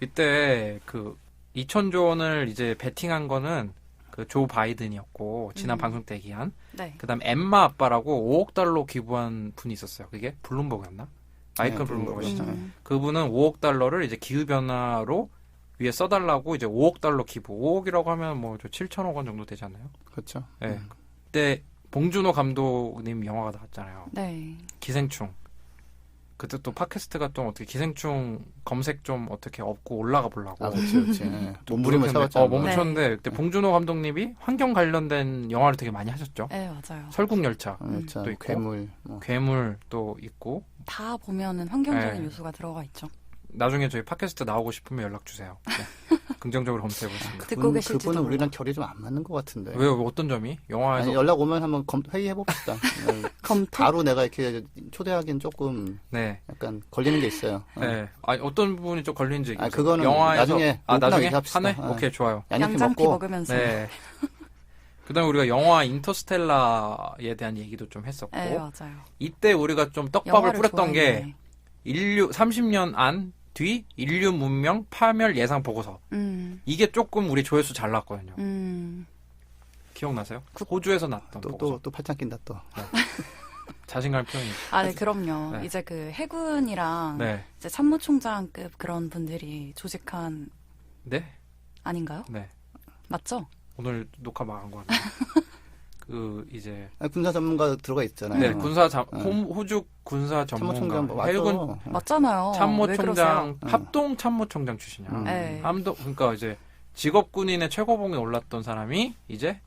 이때 그 2천조 원을 이제 베팅한 거는 그 조 바이든이었고 지난 방송 때 얘기한 네. 그다음 엠마 아빠라고 5억 달러 기부한 분이 있었어요. 그게 블룸버그였나? 마이클 네, 블룸버그시잖아요. 음. 그분은 5억 달러를 이제 기후 변화로 위에 써달라고 이제 5억 달러 기부. 5억이라고 하면 뭐 7천억 원 정도 되지 않나요? 그렇죠. 네. 그때 봉준호 감독님 영화가 나왔잖아요. 네. 기생충. 그때 또 팟캐스트가 또 어떻게 기생충 검색 좀 어떻게 업고 올라가 보려고. 아, 그렇지. 몸부림을 쳐봤잖아. 몸을 네. 쳤는데 그때 봉준호 감독님이 환경 관련된 영화를 되게 많이 하셨죠. 네, 맞아요. 설국열차 자, 또 있고. 괴물. 뭐. 괴물 또 있고. 다 보면은 환경적인 네. 요소가 들어가 있죠. 나중에 저희 팟캐스트 나오고 싶으면 연락 주세요. 네. 긍정적으로 검토해 보겠습니다. 듣고 계실지도 그분은 몰라. 우리랑 결이 좀 안 맞는 것 같은데. 왜 어떤 점이? 영화에서 아니, 연락 오면 한번 회의해 봅시다. 검토? 바로 내가 이렇게 초대하기는 조금 네. 약간 걸리는 게 있어요. 네. 아니, 어떤 부분이 좀 걸리는지 얘기해 아, 주세요. 그거는 영화에서 나중에 나중에 오픈하게 합시다. 하네? 아. 오케이, 좋아요. 양념피 양장피 먹고. 먹으면서. 네. 그다음에 우리가 영화 인터스텔라에 대한 얘기도 좀 했었고 네, 맞아요. 이때 우리가 좀 떡밥을 영화를 뿌렸던 게 좋아했네. 인류 30년 안 뒤 인류 문명 파멸 예상 보고서. 이게 조금 우리 조회수 잘 나왔거든요. 기억나세요? 호주에서 났던 보고서. 또 팔짱 낀다 또. 자신감 표현이. 아, 네, 그럼요. 네. 이제 그 해군이랑 네. 이제 참모총장급 그런 분들이 조직한 네? 아닌가요? 네. 맞죠? 오늘 녹화 망한 거 같네요. 그 이제 아니, 군사 전문가 들어가 있잖아요. 네, 호주 군사 참모총장 전문가 맞아. 해군 맞잖아요. 왜 참모총장 그러세요? 합동 참모총장 출신이야. 네. 그러니까 이제 직업 군인의 최고봉에 올랐던 사람이 이제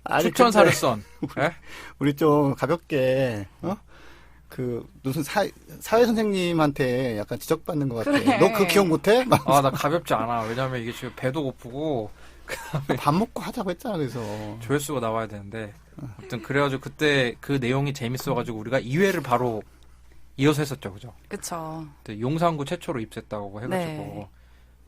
아니, 추천사를 근데 쏜. 예? 우리 좀 가볍게 그 무슨 사회 선생님한테 약간 지적받는 것 같아. 그래. 너 그거 기억 못해? 막 아, 나 가볍지 않아. 왜냐면 이게 지금 배도 고프고 밥 먹고 하자고 했잖아. 그래서 조회수가 나와야 되는데. 아무튼 그래가지고 그때 그 내용이 재밌어가지고 우리가 2회를 바로 이어서 했었죠, 그죠? 그쵸. 그때 용산구 최초로 입사했다고 해가지고. 네.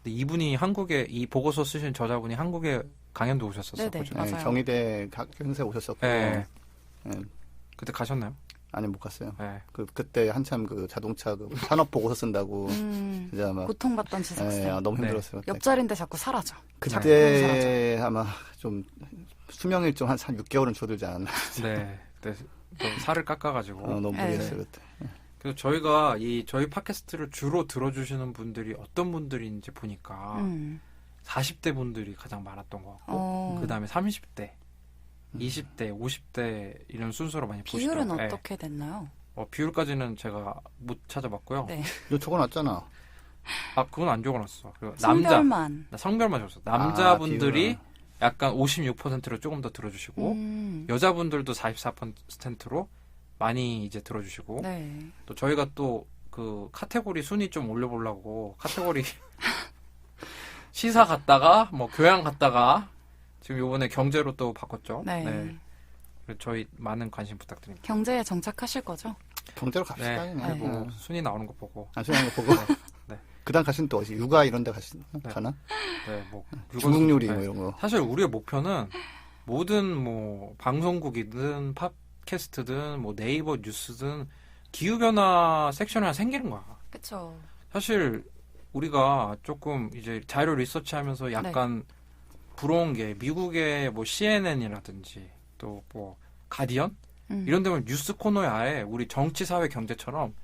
근데 이분이 한국에 이 보고서 쓰신 저자분이 한국에 강연도 오셨었어. 네네. 그죠? 맞아요. 경희대 학교행사에 오셨었고 네. 네. 그때 가셨나요? 아니 못 갔어요. 네. 그때 한참 그 자동차 그 산업 보고서 쓴다고 진짜 막 고통받던 지석쌤. 너무 네. 힘들었어요. 그때. 옆자리인데 자꾸 사라져. 그때 아마 좀 수명 일정 한 6개월은 줄어들지 않았나. 네. 그때 좀 살을 깎아가지고. 너무 네. 무리했어요 그때. 그래서 저희가 저희 팟캐스트를 주로 들어주시는 분들이 어떤 분들인지 보니까 40대 분들이 가장 많았던 것 같고 그 다음에 30대, 20대, 50대 이런 순서로 많이 비율은 보시더라고요. 어떻게 됐나요? 비율까지는 제가 못 찾아봤고요. 네. 너 적어놨잖아. 아, 그건 안 적어놨어. 그리고 성별만. 나 성별만 적었어. 남자분들이 비율은. 약간 56%로 조금 더 들어주시고 여자분들도 44%로 많이 이제 들어주시고 네. 또 저희가 또 그 카테고리 순위 좀 올려보려고 카테고리 시사 갔다가 뭐 교양 갔다가 지금 요번에 경제로 또 바꿨죠. 네. 그래서 저희 많은 관심 부탁드립니다. 경제에 정착하실 거죠? 경제로 갑시다. 네. 그냥. 그리고 순위 나오는 거 보고. 안수하는 거 보고. 네. 그다음 가시는 또 어디? 육아 이런 데 가나? 네, 뭐 중국 요리 네. 뭐 이런 거. 사실 우리의 목표는 모든 뭐 방송국이든 팟캐스트든 뭐 네이버 뉴스든 기후변화 섹션이 하나 생기는 거야. 그쵸. 사실 우리가 조금 이제 자료 리서치하면서 약간 부러운 게 미국의 뭐 CNN이라든지 또 뭐 가디언 이런 데면 뉴스 코너에 아예 우리 정치, 사회, 경제처럼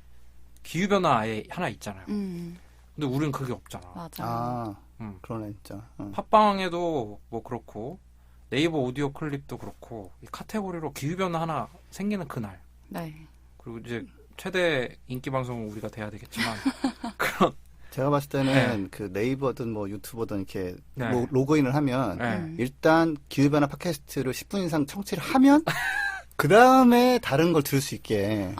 기후변화 아예 하나 있잖아요. 근데 우리는 그게 없잖아. 맞아. 아, 그러네, 진짜. 팟빵에도 뭐 그렇고 네이버 오디오 클립도 그렇고 이 카테고리로 기후변화 하나 생기는 그날. 네. 그리고 이제 최대 인기 방송은 우리가 돼야 되겠지만 그런 제가 봤을 때는 그 네이버든 뭐 유튜버든 이렇게 로그인을 하면 일단 기후변화 팟캐스트를 10분 이상 청취를 하면 그 다음에 다른 걸 들을 수 있게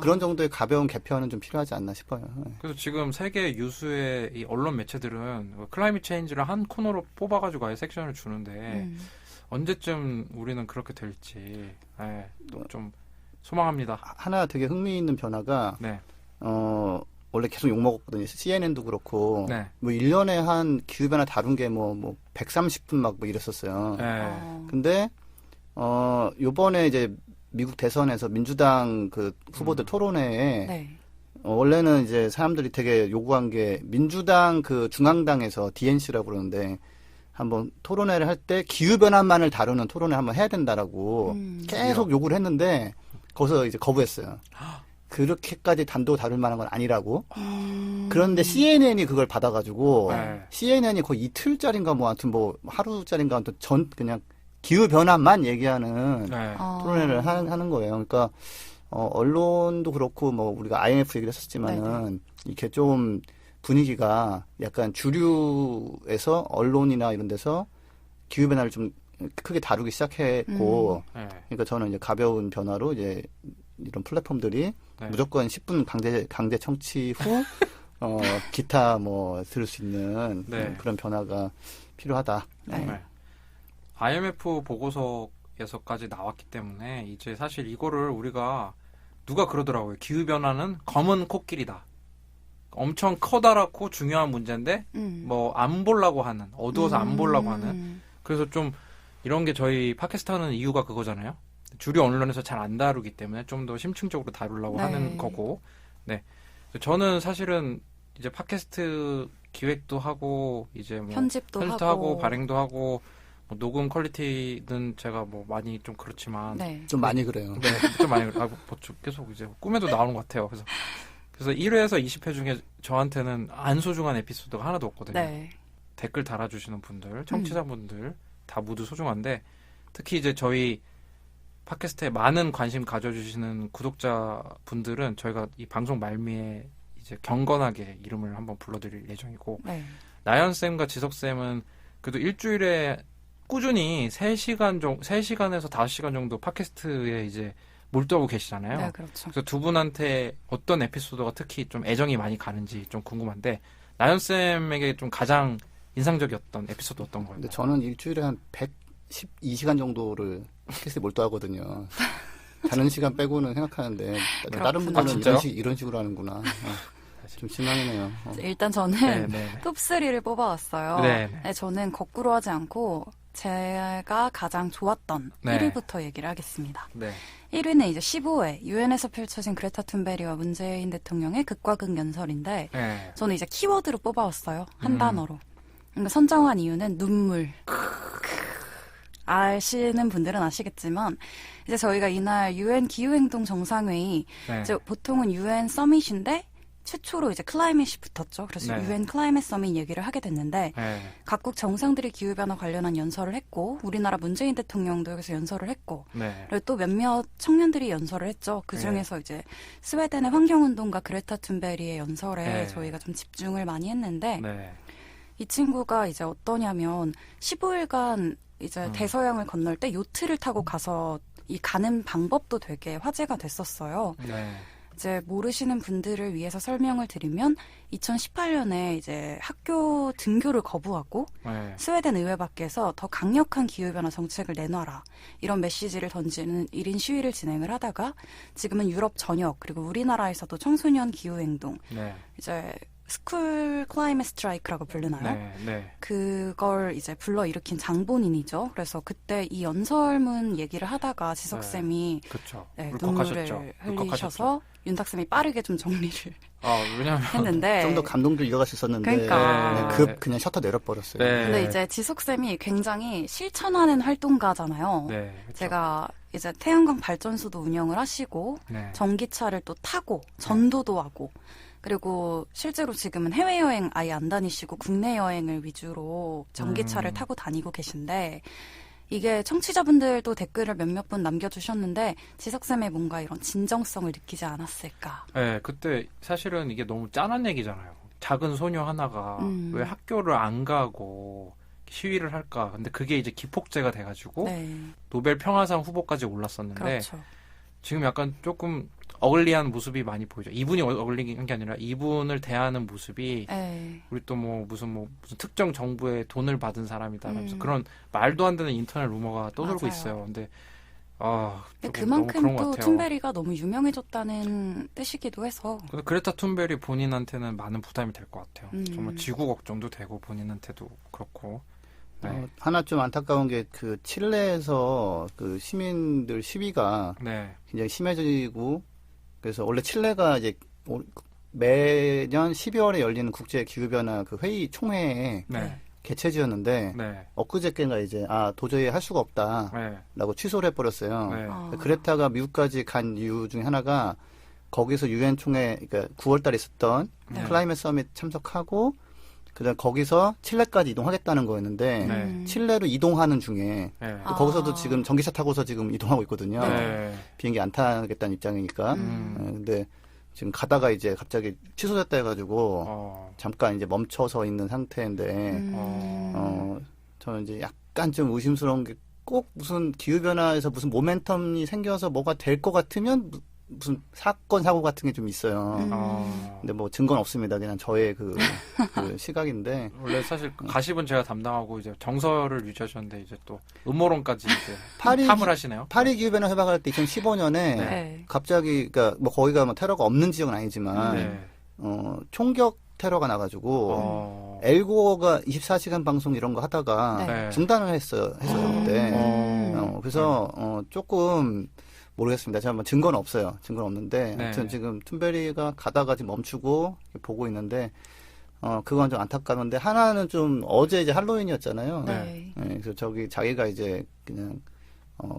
그런 정도의 가벼운 개편은 좀 필요하지 않나 싶어요. 그래서 지금 세계 유수의 이 언론 매체들은 클라이밋 체인지를 한 코너로 뽑아가지고 아예 섹션을 주는데 언제쯤 우리는 그렇게 될지 좀 소망합니다. 하나 되게 흥미있는 변화가 네. 원래 계속 욕먹었거든요. CNN도 그렇고 네. 뭐 1년에 한 기후변화 다룬 게 뭐 130분 막 뭐 이랬었어요. 근데 요번에 이제 미국 대선에서 민주당 그 후보들 토론회에 원래는 이제 사람들이 되게 요구한 게 민주당 그 중앙당에서 DNC라고 그러는데 한번 토론회를 할 때 기후변화만을 다루는 토론회 한번 해야 된다라고 계속 요구를 했는데 거기서 이제 거부했어요. 그렇게까지 단독 다룰 만한 건 아니라고. 그런데 CNN이 그걸 받아가지고 CNN이 거의 이틀짜리인가 뭐 아무튼 뭐 하루짜리인가 아무튼 그냥 기후 변화만 얘기하는 토론회를 하는 거예요. 그러니까 언론도 그렇고 뭐 우리가 IMF 얘기를 했었지만은 이렇게 좀 분위기가 약간 주류에서 언론이나 이런 데서 기후 변화를 좀 크게 다루기 시작했고, 그러니까 저는 이제 가벼운 변화로 이제 이런 플랫폼들이 무조건 10분 강제 청취 후 기타 뭐 들을 수 있는 그런 변화가 필요하다. IMF 보고서에서까지 나왔기 때문에 이제 사실 이거를 우리가 누가 그러더라고요. 기후변화는 검은 코끼리다. 엄청 커다랗고 중요한 문제인데 뭐 안 보려고 하는, 어두워서 안 보려고 하는. 그래서 좀 이런 게 저희 팟캐스트 하는 이유가 그거잖아요. 주류 언론에서 잘 안 다루기 때문에 좀 더 심층적으로 다루려고 하는 거고. 네. 저는 사실은 이제 팟캐스트 기획도 하고 이제 뭐 편집도 하고 발행도 하고 뭐 녹음 퀄리티는 제가 뭐 많이 좀 그렇지만 좀 많이 그래요. 네, 좀 많이 그래요. 뭐 계속 이제 꿈에도 나오는 것 같아요. 그래서 1회에서 20회 중에 저한테는 안 소중한 에피소드가 하나도 없거든요. 댓글 달아주시는 분들, 청취자분들 다 모두 소중한데 특히 이제 저희 팟캐스트에 많은 관심 가져주시는 구독자분들은 저희가 이 방송 말미에 이제 경건하게 이름을 한번 불러드릴 예정이고 나연쌤과 지석쌤은 그래도 일주일에 꾸준히 3시간에서 5시간 정도 팟캐스트에 이제 몰두하고 계시잖아요. 네, 그렇죠. 그래서 두 분한테 어떤 에피소드가 특히 좀 애정이 많이 가는지 좀 궁금한데 나연쌤에게 좀 가장 인상적이었던 에피소드 어떤 거예요? 근데 저는 일주일에 한 112시간 정도를 팟캐스트에 몰두하거든요. 자는 시간 빼고는 생각하는데 다른 분들은 이런 식으로 하는구나. 좀 실망이네요. 일단 저는 톱3를 뽑아왔어요. 네, 저는 거꾸로 하지 않고 제가 가장 좋았던 1위부터 얘기를 하겠습니다. 1위는 이제 15회 유엔에서 펼쳐진 그레타 툰베리와 문재인 대통령의 극과 극 연설인데 저는 이제 키워드로 뽑아왔어요. 한 단어로. 그러니까 선정한 이유는 눈물. 아시는 분들은 아시겠지만 이제 저희가 이날 유엔 기후행동 정상회의 이제 보통은 유엔 서밋인데 최초로 이제 클라이밋이 붙었죠. 그래서 유엔 클라이밋 서밋 얘기를 하게 됐는데 각국 정상들이 기후변화 관련한 연설을 했고 우리나라 문재인 대통령도 여기서 연설을 했고 그리고 또 몇몇 청년들이 연설을 했죠. 그중에서 이제 스웨덴의 환경운동가 그레타 툰베리의 연설에 저희가 좀 집중을 많이 했는데 이 친구가 이제 어떠냐면 15일간 이제 대서양을 건널 때 요트를 타고 가서 이 가는 방법도 되게 화제가 됐었어요. 이제 모르시는 분들을 위해서 설명을 드리면 2018년에 이제 학교 등교를 거부하고 스웨덴 의회 밖에서 더 강력한 기후변화 정책을 내놔라 이런 메시지를 던지는 1인 시위를 진행을 하다가 지금은 유럽 전역 그리고 우리나라에서도 청소년 기후행동 이제 스쿨 클라이밋 스트라이크라고 부르나요? 그걸 이제 불러일으킨 장본인이죠. 그래서 그때 이 연설문 얘기를 하다가 지석쌤이 눈물을 흘리셔서 윤탁쌤이 빠르게 좀 정리를 했는데 좀 더 감동도 이어갈 수 있었는데 그냥 셔터 내려버렸어요. 근데 이제 지석쌤이 굉장히 실천하는 활동가잖아요. 제가 이제 태양광 발전소도 운영을 하시고 네. 전기차를 또 타고 전도도 하고 그리고 실제로 지금은 해외여행 아예 안 다니시고 국내 여행을 위주로 전기차를 타고 다니고 계신데 이게 청취자분들도 댓글을 몇몇 분 남겨주셨는데 지석쌤의 뭔가 이런 진정성을 느끼지 않았을까. 네, 그때 사실은 이게 너무 짠한 얘기잖아요. 작은 소녀 하나가 왜 학교를 안 가고 시위를 할까. 근데 그게 이제 기폭제가 돼가지고 네. 노벨 평화상 후보까지 올랐었는데 그렇죠. 지금 약간 조금 어글리한 모습이 많이 보이죠. 이분이 어글리한 게 아니라 이분을 대하는 모습이 네. 우리 또 무슨 특정 정부의 돈을 받은 사람이다. 라면서 그런 말도 안 되는 인터넷 루머가 떠돌고 맞아요. 있어요. 근데 근데 조금 너무 그만큼 그런 것 또 같아요. 툰베리가 너무 유명해졌다는 뜻이기도 해서 근데 그레타 툰베리 본인한테는 많은 부담이 될 것 같아요. 음. 정말 지구 걱정도 되고 본인한테도 그렇고. 네. 하나 좀 안타까운 게 그 칠레에서 그 시민들 시위가 네. 굉장히 심해지고 그래서 원래 칠레가 이제 매년 12월에 열리는 국제 기후변화 그 회의 총회에 네. 개최지였는데 네. 엊그저께인가 이제 도저히 할 수가 없다라고 네. 취소를 해버렸어요. 네. 그레타가 미국까지 간 이유 중에 하나가 거기서 유엔 총회 그러니까 9월달에 있었던 네. 클라이밋 서밋 참석하고 그다음 거기서 칠레까지 이동하겠다는 거였는데 네. 칠레로 이동하는 중에 네. 거기서도 지금 전기차 타고서 지금 이동하고 있거든요. 네. 비행기 안 타겠다는 입장이니까. 근데 지금 가다가 이제 갑자기 취소됐다 해가지고 잠깐 이제 멈춰서 있는 상태인데 저는 이제 약간 좀 의심스러운 게 꼭 무슨 기후변화에서 무슨 모멘텀이 생겨서 뭐가 될 것 같으면 무슨 사건 사고 같은 게 좀 있어요. 근데 뭐 증거는 없습니다. 그냥 저의 그 시각인데 원래 사실 가십은 제가 담당하고 이제 정서를 유지하셨는데 이제 또 음모론까지 이제 탐을 하시네요. 파리 기후변화 협약할 때 2015년에 네. 갑자기 그러니까 뭐 거기가 뭐 테러가 없는 지역은 아니지만 네. 총격 테러가 나가지고 엘고가 24시간 방송 이런 거 하다가 네. 중단을 했어요 그때. 그래서 조금 모르겠습니다. 제가 뭐 증거는 없어요. 증거는 없는데 네. 아무튼 지금 툰베리가 가다가 지금 멈추고 보고 있는데 그건 좀 안타까운데 하나는 좀 어제 이제 할로윈이었잖아요. 네. 네, 그래서 자기가 이제 그냥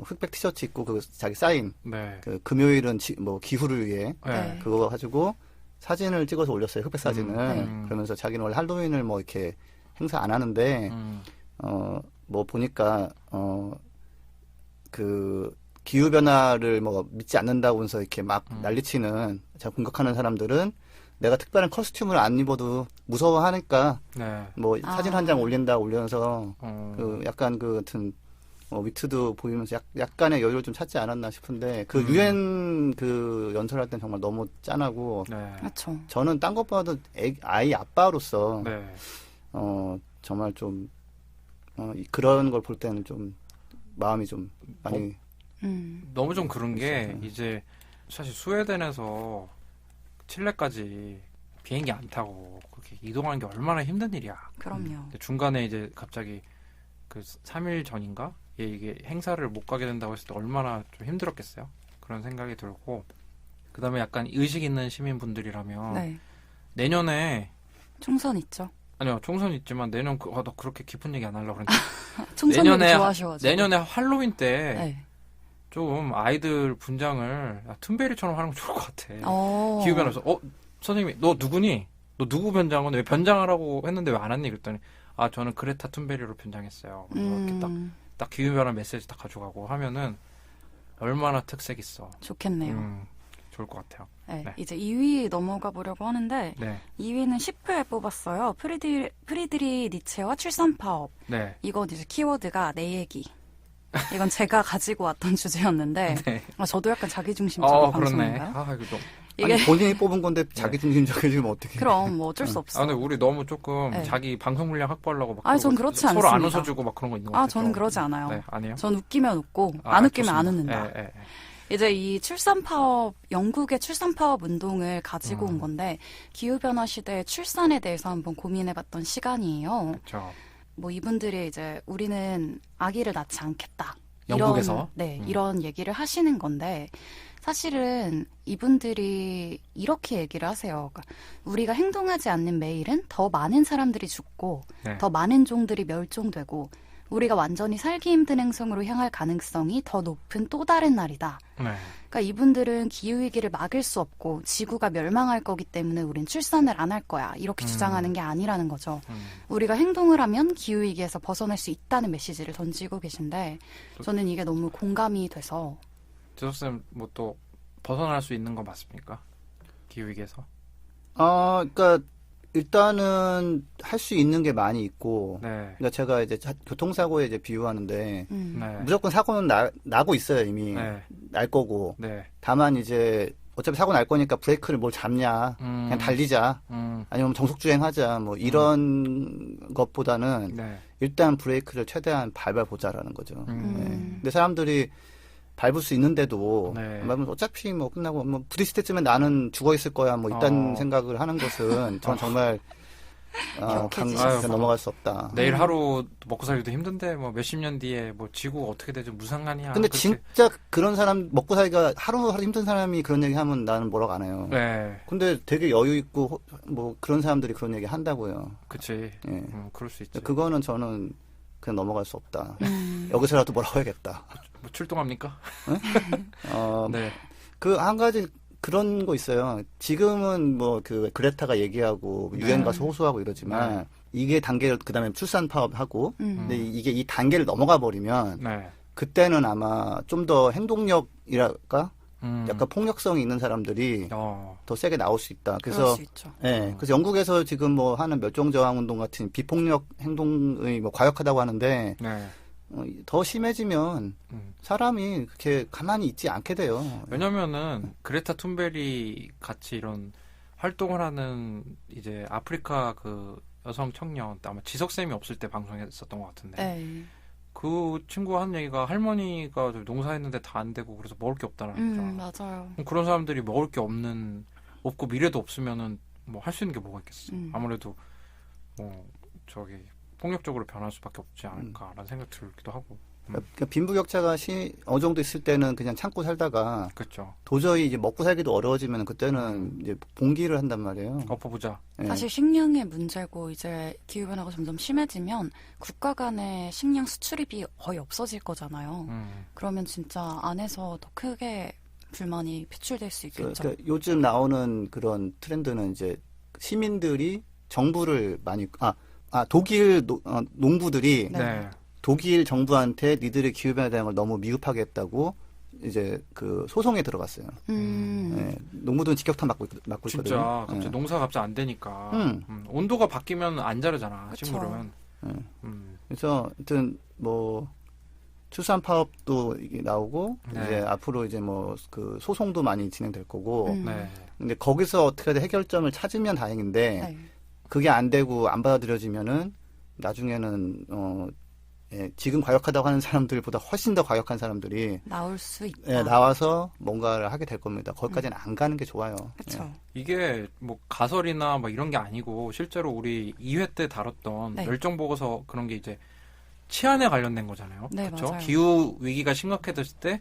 흑백 티셔츠 입고 그 자기 사인 네. 그 금요일은 뭐 기후를 위해 네. 그거 가지고 사진을 찍어서 올렸어요. 흑백 사진을. 네. 그러면서 자기는 원래 할로윈을 뭐 이렇게 행사 안 하는데 뭐 보니까 그 기후 변화를 뭐 믿지 않는다고 해서 이렇게 막 난리치는 자 공격하는 사람들은 내가 특별한 커스튬을 안 입어도 무서워하니까 네. 뭐 사진 한 장 올려서 그 약간 그 같은 위트도 보이면서 약간의 여유를 좀 찾지 않았나 싶은데 그 유엔 그 연설할 땐 정말 너무 짠하고 네. 그렇죠. 저는 딴 것보다도 아이 아빠로서 네. 정말 좀 그런 걸 볼 때는 좀 마음이 좀 많이 너무 좀 그런 게 이제 사실 스웨덴에서 칠레까지 비행기 안 타고 그렇게 이동하는 게 얼마나 힘든 일이야. 그럼요. 근데 중간에 이제 갑자기 그 3일 전인가 이게 행사를 못 가게 된다고 했을 때 얼마나 좀 힘들었겠어요. 그런 생각이 들고 그다음에 약간 의식 있는 시민분들이라면 네. 내년에 총선 있죠. 아니요 총선 있지만 내년 나 그렇게 깊은 얘기 안 하려고 그랬는데 총선 얘기 좋아하셔가지고. 내년에 할로윈 때 네. 좀 아이들 분장을 툰베리처럼 하는 거 좋을 것 같아. 어. 기후변화에서 선생님이 너 누구니? 너 누구 변장은 왜 변장하라고 했는데 왜 안 왔니? 그랬더니 저는 그레타 툰베리로 변장했어요. 그래서 이렇게 딱 기후변화 메시지 딱 가져가고 하면은 얼마나 특색 있어. 좋겠네요. 좋을 것 같아요. 네, 네. 이제 2위 넘어가 보려고 하는데 네. 2위는 10회 뽑았어요. 프리드리 니체와 출산파업. 네. 이건 이제 키워드가 내 얘기. 이건 제가 가지고 왔던 주제였는데 네. 저도 약간 자기중심적인 그렇네. 방송인가요? 이거 좀. 이게 아니 본인이 뽑은 건데 자기중심적이면 어떻게? 그럼 뭐 어쩔 수 없어. 근데 우리 너무 조금 네. 자기 방송 물량 확보하려고 막 전 그러고 그렇지 서로 안 않습니다. 웃어주고 막 그런 거 있는 거 같아요. 저는 그러지 않아요. 네, 아니에요? 전 웃기면 웃고 안 웃기면 안 좋습니다. 웃는다. 네. 이제 이 출산 파업, 영국의 출산 파업 운동을 가지고 온 건데 기후변화 시대의 출산에 대해서 한번 고민해봤던 시간이에요. 그렇죠. 뭐 이분들이 이제 우리는 아기를 낳지 않겠다. 영국에서? 이런 얘기를 하시는 건데 사실은 이분들이 이렇게 얘기를 하세요. 그러니까 우리가 행동하지 않는 매일은 더 많은 사람들이 죽고 네. 더 많은 종들이 멸종되고 우리가 완전히 살기 힘든 행성으로 향할 가능성이 더 높은 또 다른 날이다. 네. 그러니까 이분들은 기후위기를 막을 수 없고 지구가 멸망할 거기 때문에 우린 출산을 안 할 거야. 이렇게 주장하는 게 아니라는 거죠. 우리가 행동을 하면 기후위기에서 벗어날 수 있다는 메시지를 던지고 계신데 저는 이게 너무 공감이 돼서 지석쌤 뭐 또 벗어날 수 있는 거 맞습니까? 기후위기에서? 그러니까 일단은 할 수 있는 게 많이 있고, 네. 그러니까 제가 이제 교통사고에 이제 비유하는데 네. 무조건 사고는 나고 있어요 이미 네. 날 거고. 네. 다만 이제 어차피 사고 날 거니까 브레이크를 뭘 잡냐, 그냥 달리자, 아니면 정속주행하자, 뭐 이런 것보다는 네. 일단 브레이크를 최대한 밟아보자라는 거죠. 네. 근데 사람들이 밟을 수 있는데도 네. 어차피 뭐 끝나고 뭐 부딪힐 때쯤에 나는 죽어 있을 거야 뭐 이딴 생각을 하는 것은 전 정말 격해지셨어. 넘어갈 수 없다. 내일 하루 먹고 살기도 힘든데 뭐 몇십 년 뒤에 뭐 지구 어떻게 되지 무슨 상관이야. 근데 그렇게. 진짜 그런 사람 먹고 살기가 하루하루 힘든 사람이 그런 얘기 하면 나는 뭐라고 안 해요. 네. 근데 되게 여유 있고 뭐 그런 사람들이 그런 얘기 한다고요. 그치. 예. 그럴 수 있지. 그거는 저는 그냥 넘어갈 수 없다. 여기서라도 뭐라고 해야겠다. 뭐 출동합니까? 네. 그 한 가지 그런 거 있어요. 지금은 뭐 그 그레타가 얘기하고 유엔 가서 호소하고 이러지만 이게 단계를 그다음에 출산 파업하고 근데 이게 이 단계를 넘어가 버리면 네. 그때는 아마 좀 더 행동력이랄까 약간 폭력성이 있는 사람들이 더 세게 나올 수 있다. 그럴 그래서 수 있죠. 예, 그래서 영국에서 지금 뭐 하는 멸종저항운동 같은 비폭력 행동이 뭐 과격하다고 하는데 네. 더 심해지면 사람이 그렇게 가만히 있지 않게 돼요. 왜냐면은 그레타 툰베리 같이 이런 활동을 하는 이제 아프리카 그 여성 청년 아마 지석쌤이 없을 때 방송했었던 것 같은데 네. 그 친구가 한 얘기가 할머니가 농사했는데 다 안 되고 그래서 먹을 게 없다는 거죠. 맞아요. 그럼 그런 사람들이 먹을 게 없고 미래도 없으면은 뭐 할 수 있는 게 뭐가 있겠어. 아무래도 뭐 저기 폭력적으로 변할 수밖에 없지 않을까라는 생각 들기도 하고. 그러니까 빈부격차가 어느 정도 있을 때는 그냥 참고 살다가 그렇죠. 도저히 이제 먹고 살기도 어려워지면 그때는 이제 봉기를 한단 말이에요. 엎어보자. 예. 사실 식량의 문제고 이제 기후변화가 점점 심해지면 국가 간의 식량 수출입이 거의 없어질 거잖아요. 그러면 진짜 안에서 더 크게 불만이 표출될 수 있겠죠. 그러니까 요즘 나오는 그런 트렌드는 이제 시민들이 정부를 많이 독일 농부들이 네. 독일 정부한테 니들의 기후변화에 대한 걸 너무 미흡하게 했다고 이제 그 소송에 들어갔어요. 예, 농부들은 직격탄 맞고 있거든요. 진짜 갑자기 예. 농사가 갑자기 안 되니까 온도가 바뀌면 안 자르잖아. 그쵸. 식물은. 그래서 하여튼 뭐 출산 파업도 이게 나오고 네. 이제 앞으로 이제 뭐 그 소송도 많이 진행될 거고. 네. 근데 거기서 어떻게든 해결점을 찾으면 다행인데 네. 그게 안 되고 안 받아들여지면은 나중에는 예, 지금 과격하다고 하는 사람들보다 훨씬 더 과격한 사람들이 나올 수 있다. 예, 나와서 뭔가를 하게 될 겁니다. 거기까지는 안 가는 게 좋아요. 그렇죠. 이게 뭐 가설이나 뭐 이런 게 아니고 실제로 우리 2회 때 다뤘던 네. 멸종 보고서 그런 게 이제 치안에 관련된 거잖아요. 네, 그렇죠? 맞아요. 기후 위기가 심각해졌을 때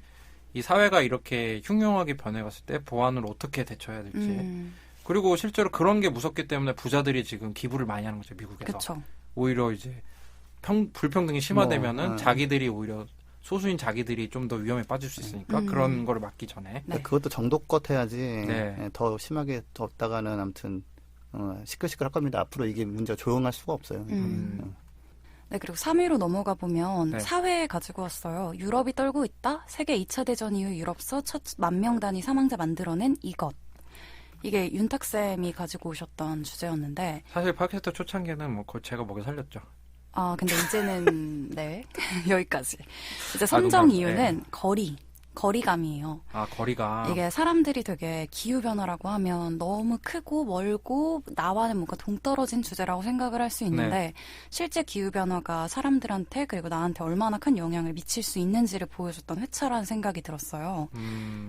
이 사회가 이렇게 흉흉하게 변해갔을 때 보안을 어떻게 대처해야 될지. 그리고 실제로 그런 게 무섭기 때문에 부자들이 지금 기부를 많이 하는 거죠, 미국에서. 그렇죠. 오히려 이제 불평등이 심화되면은 뭐, 자기들이 오히려 소수인 자기들이 좀 더 위험에 빠질 수 있으니까 그런 거를 막기 전에. 네. 그것도 정도껏 해야지 네. 예, 더 심하게 덥다가는 아무튼 시끌시끌할 겁니다. 앞으로 이게 문제가 조용할 수가 없어요. 네, 그리고 3위로 넘어가 보면 네. 사회에 가지고 왔어요. 유럽이 떨고 있다? 세계 2차 대전 이후 유럽서 첫 10,000명 단위 사망자 만들어낸 이것. 이게 윤탁쌤이 가지고 오셨던 주제였는데 사실 팟캐스트 초창기에는 뭐 거의 제가 먹여 살렸죠. 근데 이제는 네, 여기까지. 이제 선정 농담. 이유는 네. 거리감이에요. 거리가. 이게 사람들이 되게 기후변화라고 하면 너무 크고 멀고 나와는 뭔가 동떨어진 주제라고 생각을 할 수 있는데 네. 실제 기후변화가 사람들한테 그리고 나한테 얼마나 큰 영향을 미칠 수 있는지를 보여줬던 회차라는 생각이 들었어요.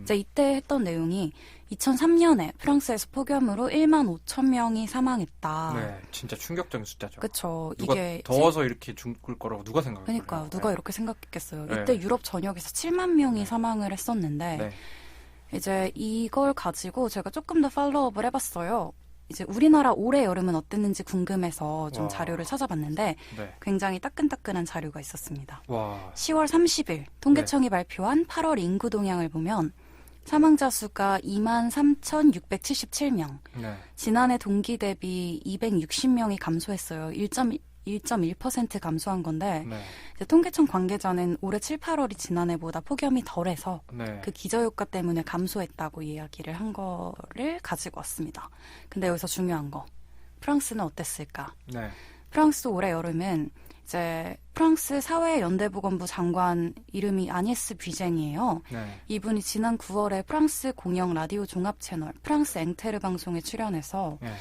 이제 이때 했던 내용이 2003년에 프랑스에서 폭염으로 15,000명이 사망했다. 네, 진짜 충격적인 숫자죠. 그쵸. 누가 이게 더워서 이렇게 죽을 거라고 누가 생각했어요? 그러니까 누가 이렇게 생각했겠어요. 네. 이때 유럽 전역에서 7만 명이 사망을 했었는데 네. 이제 이걸 가지고 제가 조금 더 팔로우업을 해봤어요. 이제 우리나라 올해 여름은 어땠는지 궁금해서 좀 와. 자료를 찾아봤는데 네. 굉장히 따끈따끈한 자료가 있었습니다. 와. 10월 30일 통계청이 발표한 8월 인구 동향을 보면 사망자 수가 23,677명. 네. 지난해 동기 대비 260명이 감소했어요. 1.1% 감소한 건데 네. 이제 통계청 관계자는 올해 7, 8월이 지난해보다 폭염이 덜해서 네. 그 기저효과 때문에 감소했다고 이야기를 한 거를 가지고 왔습니다. 근데 여기서 중요한 거. 프랑스는 어땠을까? 네. 프랑스 올해 여름은 이제 프랑스 사회연대보건부 장관 이름이 아니에스 뷔쟁이에요. 네. 이분이 지난 9월에 프랑스 공영 라디오 종합 채널 프랑스 앵테르 방송에 출연해서 네.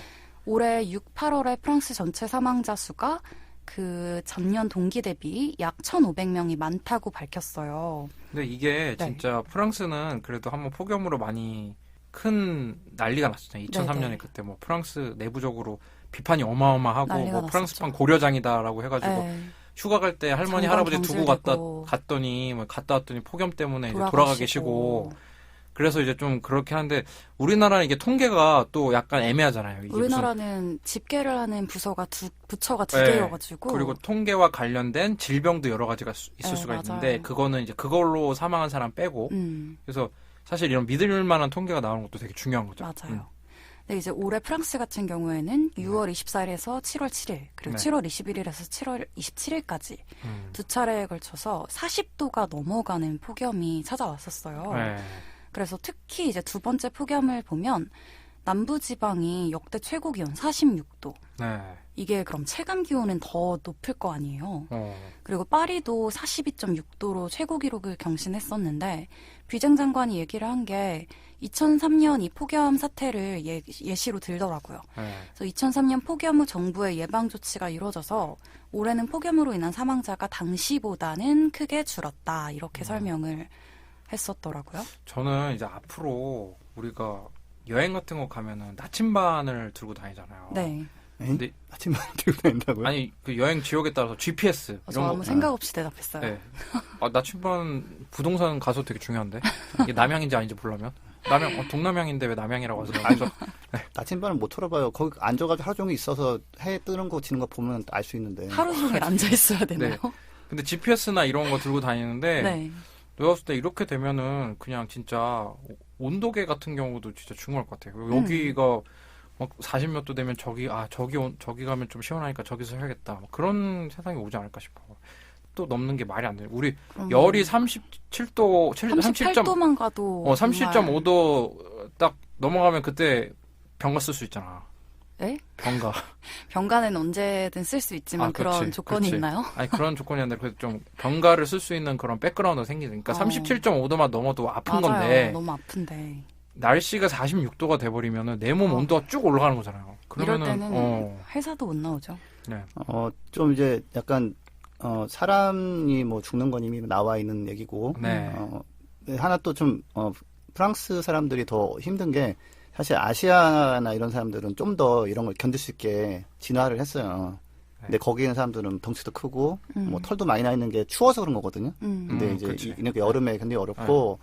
올해 6, 8월에 프랑스 전체 사망자 수가 그 전년 동기 대비 약 1,500명이 많다고 밝혔어요. 근데 이게 네. 진짜 프랑스는 그래도 한번 폭염으로 많이 큰 난리가 났었잖아요. 2003년에 네네. 그때 뭐 프랑스 내부적으로 비판이 어마어마하고 난리가 뭐 프랑스판 났었죠. 고려장이다라고 해가지고 네. 휴가 갈 때 할머니 장관 할아버지 두고 경질되고 갔더니 뭐 갔다 왔더니 폭염 때문에 이제 돌아가 돌아가시고. 계시고 그래서 이제 좀 그렇게 하는데 우리나라는 이게 통계가 또 약간 애매하잖아요. 이게 무슨 우리나라는 집계를 하는 부처가 두 네. 개여가지고 그리고 통계와 관련된 질병도 여러 가지가 있을 네, 수가 맞아요. 있는데 그거는 이제 그걸로 사망한 사람 빼고 그래서 사실 이런 믿을 만한 통계가 나오는 것도 되게 중요한 거죠. 맞아요. 근데 이제 올해 프랑스 같은 경우에는 6월 24일에서 7월 7일 그리고 네. 7월 21일에서 7월 27일까지 두 차례에 걸쳐서 40도가 넘어가는 폭염이 찾아왔었어요. 네. 그래서 특히 이제 두 번째 폭염을 보면 남부지방이 역대 최고 기온 46도. 네. 이게 그럼 체감 기온은 더 높을 거 아니에요. 어. 그리고 파리도 42.6도로 최고 기록을 경신했었는데 뷔쟁 장관이 얘기를 한 게 2003년 이 폭염 사태를 예시로 들더라고요. 네. 그래서 2003년 폭염 후 정부의 예방 조치가 이루어져서 올해는 폭염으로 인한 사망자가 당시보다는 크게 줄었다. 이렇게 설명을 했었더라고요. 저는 이제 앞으로 우리가 여행 같은 거 가면은 나침반을 들고 다니잖아요. 네. 근데 아침만 들고 다닌다고요? 아니 그 여행 지역에 따라서 GPS 저 이런 아무 거. 생각 없이 대답했어요. 네. 아, 나침반 부동산 가서 되게 중요한데 이게 남양인지 아닌지 보려면 동남양인데 왜 남양이라고 하세요? 그래서 나침반은 못 털어봐요. 거기 앉아가지고 하루 종일 있어서 해 뜨는 거 지는 거 보면 알 수 있는데. 하루 종일 앉아 있어야 되나요? 근데 GPS나 이런 거 들고 다니는데 네. 내가 봤을 때 이렇게 되면은 그냥 진짜 온도계 같은 경우도 진짜 중요할 것 같아요. 여기가 막 40몇 도 되면 저기 가면 좀 시원하니까 저기서 해야겠다. 뭐 그런 세상이 오지 않을까 싶어. 또 넘는 게 말이 안 돼요. 우리 열이 37도, 38도만 가도 37.5도 딱 넘어가면 그때 병가 쓸 수 있잖아. 네? 병가. 병가는 언제든 쓸 수 있지만 그렇지, 그런 조건이 그렇지. 있나요? 아니 그런 조건이 아니라 그래도 좀 병가를 쓸 수 있는 그런 백그라운드가 생기니까 37.5도만 넘어도 아픈 맞아요. 건데 너무 아픈데. 날씨가 46도가 돼버리면 내 몸 온도가 쭉 올라가는 거잖아요. 이럴 그러면은 때는 회사도 못 나오죠. 네. 좀 이제 약간 사람이 뭐 죽는 건 이미 나와 있는 얘기고. 네. 하나 또 좀 프랑스 사람들이 더 힘든 게 사실 아시아나 이런 사람들은 좀 더 이런 걸 견딜 수 있게 진화를 했어요. 근데 거기 있는 사람들은 덩치도 크고 뭐 털도 많이 나 있는 게 추워서 그런 거거든요. 근데 이제 그치. 이렇게 여름에 굉장히 어렵고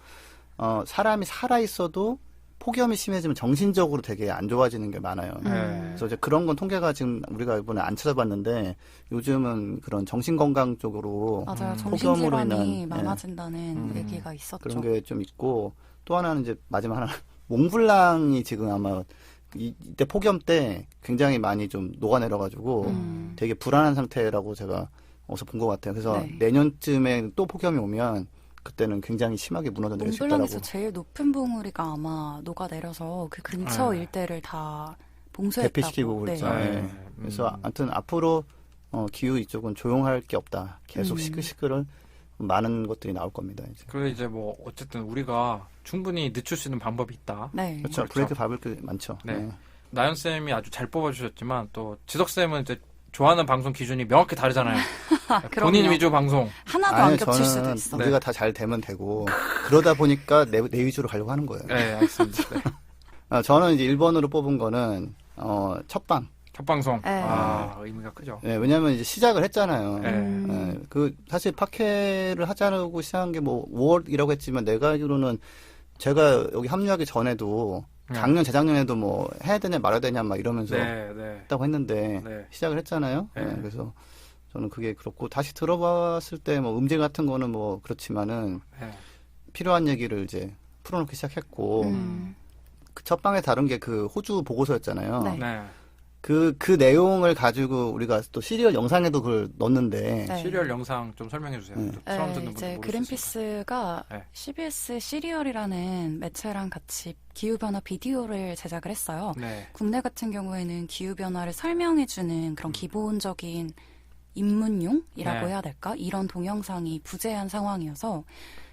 사람이 살아 있어도 폭염이 심해지면 정신적으로 되게 안 좋아지는 게 많아요. 네. 그래서 이제 그런 건 통계가 지금 우리가 이번에 안 찾아봤는데 요즘은 그런 정신 건강 쪽으로 맞아요. 폭염으로 정신질환이 인한 많아진다는 얘기가 있었죠. 그런 게 좀 있고 또 하나는 이제 마지막 하나 몽블랑이 지금 아마 이때 폭염 때 굉장히 많이 좀 녹아내려가지고 되게 불안한 상태라고 제가 어디서 본 것 같아요. 그래서 네. 내년쯤에 또 폭염이 오면 그때는 굉장히 심하게 무너져 내릴 수 있다라고. 몽블랑에서 제일 높은 봉우리가 아마 녹아내려서 그 근처 네. 일대를 다 봉쇄했다고. 대피시키고 그랬죠. 네. 네. 그래서 아무튼 앞으로 기후 이쪽은 조용할 게 없다. 계속 시끌시끌 많은 것들이 나올 겁니다. 이제. 그리고 이제 뭐 어쨌든 우리가 충분히 늦출 수 있는 방법이 있다. 네. 그렇죠. 그렇죠. 브레이크 밟을 게 많죠. 네. 네. 나연 쌤이 아주 잘 뽑아주셨지만 또 지석 쌤은 이제 좋아하는 방송 기준이 명확히 다르잖아요. 본인 그럼요. 위주 방송. 하나도 안 아니, 겹칠 수도 저는 있어. 우리가 다 잘 되면 되고 그러다 보니까 내 위주로 가려고 하는 거예요. 네, 알겠습니다. 네. 저는 이제 1번으로 뽑은 거는 첫방. 첫 방송. 네. 아, 의미가 크죠. 네, 왜냐하면 이제 시작을 했잖아요. 네. 그 사실 팟캐를 하자고 시작한 게 뭐 5월이라고 했지만 내가 알기로는 제가 여기 합류하기 전에도 작년 재작년에도 뭐 해야 되냐 말아야 되냐 막 이러면서 네, 네. 했다고 했는데 네. 시작을 했잖아요. 네. 네, 그래서 저는 그게 그렇고 다시 들어봤을 때 뭐 음질 같은 거는 뭐 그렇지만은 네. 필요한 얘기를 이제 풀어놓기 시작했고 그 첫 방에 다룬 게 그 호주 보고서였잖아요. 네. 네. 그 내용을 가지고 우리가 또 시리얼 영상에도 그걸 넣었는데 네. 시리얼 영상 좀 설명해 주세요. 네. 처음 듣는 분들 이제 모를 수 있으니까. 그린피스가 네. CBS 시리얼이라는 매체랑 같이 기후변화 비디오를 제작을 했어요. 네. 국내 같은 경우에는 기후변화를 설명해주는 그런 기본적인 입문용이라고 네. 해야 될까? 이런 동영상이 부재한 상황이어서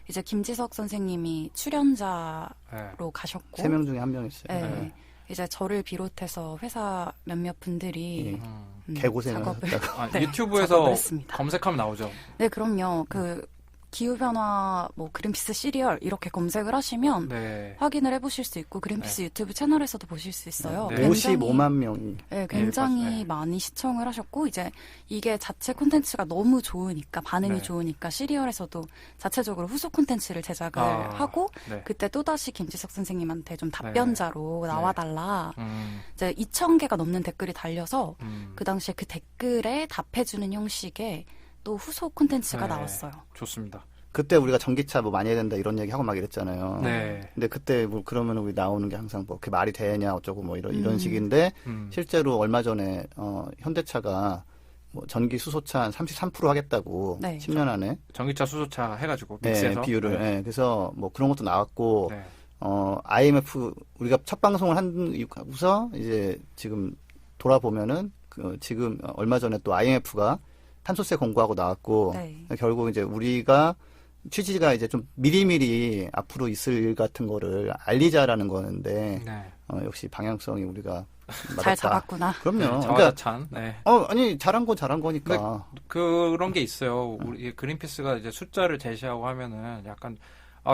이제 김지석 선생님이 출연자로 네. 가셨고 3명 중에 1명이었어요. 네. 네. 이제 저를 비롯해서 회사 몇몇 분들이 음. 개고생을 작업을 했다가 아, 네, 유튜브에서 작업을 했습니다. 검색하면 나오죠. 네, 그럼요. 그 기후변화 뭐 그린피스 시리얼 이렇게 검색을 하시면 네. 확인을 해보실 수 있고 그린피스 유튜브 채널에서도 보실 수 있어요. 네. 굉장히 55만 명이 네, 굉장히 맞아요. 많이 시청을 하셨고 이제 이게 자체 콘텐츠가 너무 좋으니까 반응이 네. 좋으니까 시리얼에서도 자체적으로 후속 콘텐츠를 제작을 아, 하고 네. 그때 또다시 김지석 선생님한테 좀 답변자로 나와달라. 이제 2,000개가 넘는 댓글이 달려서 그 당시에 그 댓글에 답해주는 형식의 또 후속 콘텐츠가 네. 나왔어요. 좋습니다. 그때 우리가 전기차 뭐 많이 해야 된다 이런 얘기 하고 막 이랬잖아요. 네. 근데 그때 뭐 그러면 우리 나오는 게 항상 뭐 그게 말이 되냐 어쩌고 뭐 이런 식인데 실제로 얼마 전에 현대차가 뭐 전기 수소차 한 33% 하겠다고 네. 10년 안에 전기차 수소차 해가지고 네, 믹스해서 비율을 네. 네, 그래서 뭐 그런 것도 나왔고 네. IMF 우리가 첫 방송을 하고서 이제 지금 돌아보면은 지금 얼마 전에 또 IMF가 탄소세 공고하고 나왔고 네. 결국 이제 우리가 취지가 이제 좀 미리미리 앞으로 있을 일 같은 거를 알리자라는 거는데 네. 역시 방향성이 우리가 잘 맞았다. 잡았구나. 그럼요. 그러니까 자화자찬. 네. 아니 잘한 건 잘한 거니까. 그런 게 있어요. 우리 그린피스가 이제 숫자를 제시하고 하면은 약간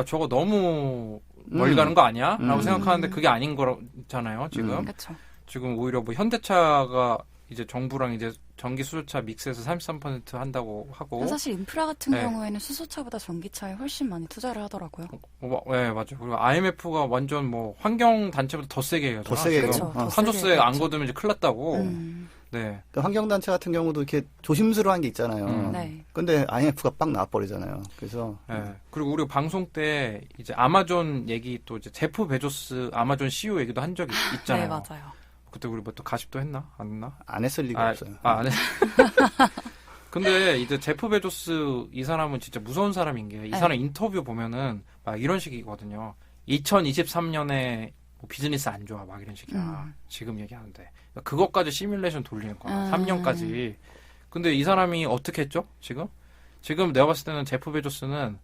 저거 너무 멀리 가는 거 아니야? 라고 생각하는데 그게 아닌 거잖아요, 지금. 그렇죠. 지금 오히려 뭐 현대차가 이제 정부랑 이제 전기 수소차 믹스해서 33% 한다고 하고. 사실 인프라 같은 네. 경우에는 수소차보다 전기차에 훨씬 많이 투자를 하더라고요. 네, 맞아요. 그리고 IMF가 완전 뭐 환경 단체보다 더 세게 해요. 더 세게 해요. 그렇죠. 더 탄소세 세게 안 했죠. 걷으면 이제 큰일 났다고. 네. 그 환경단체 같은 경우도 이렇게 조심스러운 게 있잖아요. 네. 근데 IMF가 빡 나와버리잖아요. 그래서 네. 그리고 우리 방송 때 이제 아마존 얘기 또 이제 제프 베조스 아마존 CEO 얘기도 한 적이 있잖아요. 네, 맞아요. 그때 우리 뭐 또 가십도 했나? 안 했나? 안 했을 리가 없어요. 안 했. 근데 이제 제프 베조스 이 사람은 진짜 무서운 사람인 게 이 네. 사람 인터뷰 보면은 막 이런 식이거든요. 2023년에 뭐 비즈니스 안 좋아 막 이런 식이야. 지금 얘기하는데 그것까지 시뮬레이션 돌리는 거야. 3년까지. 근데 이 사람이 어떻게 했죠? 지금 내가 봤을 때는 제프 베조스는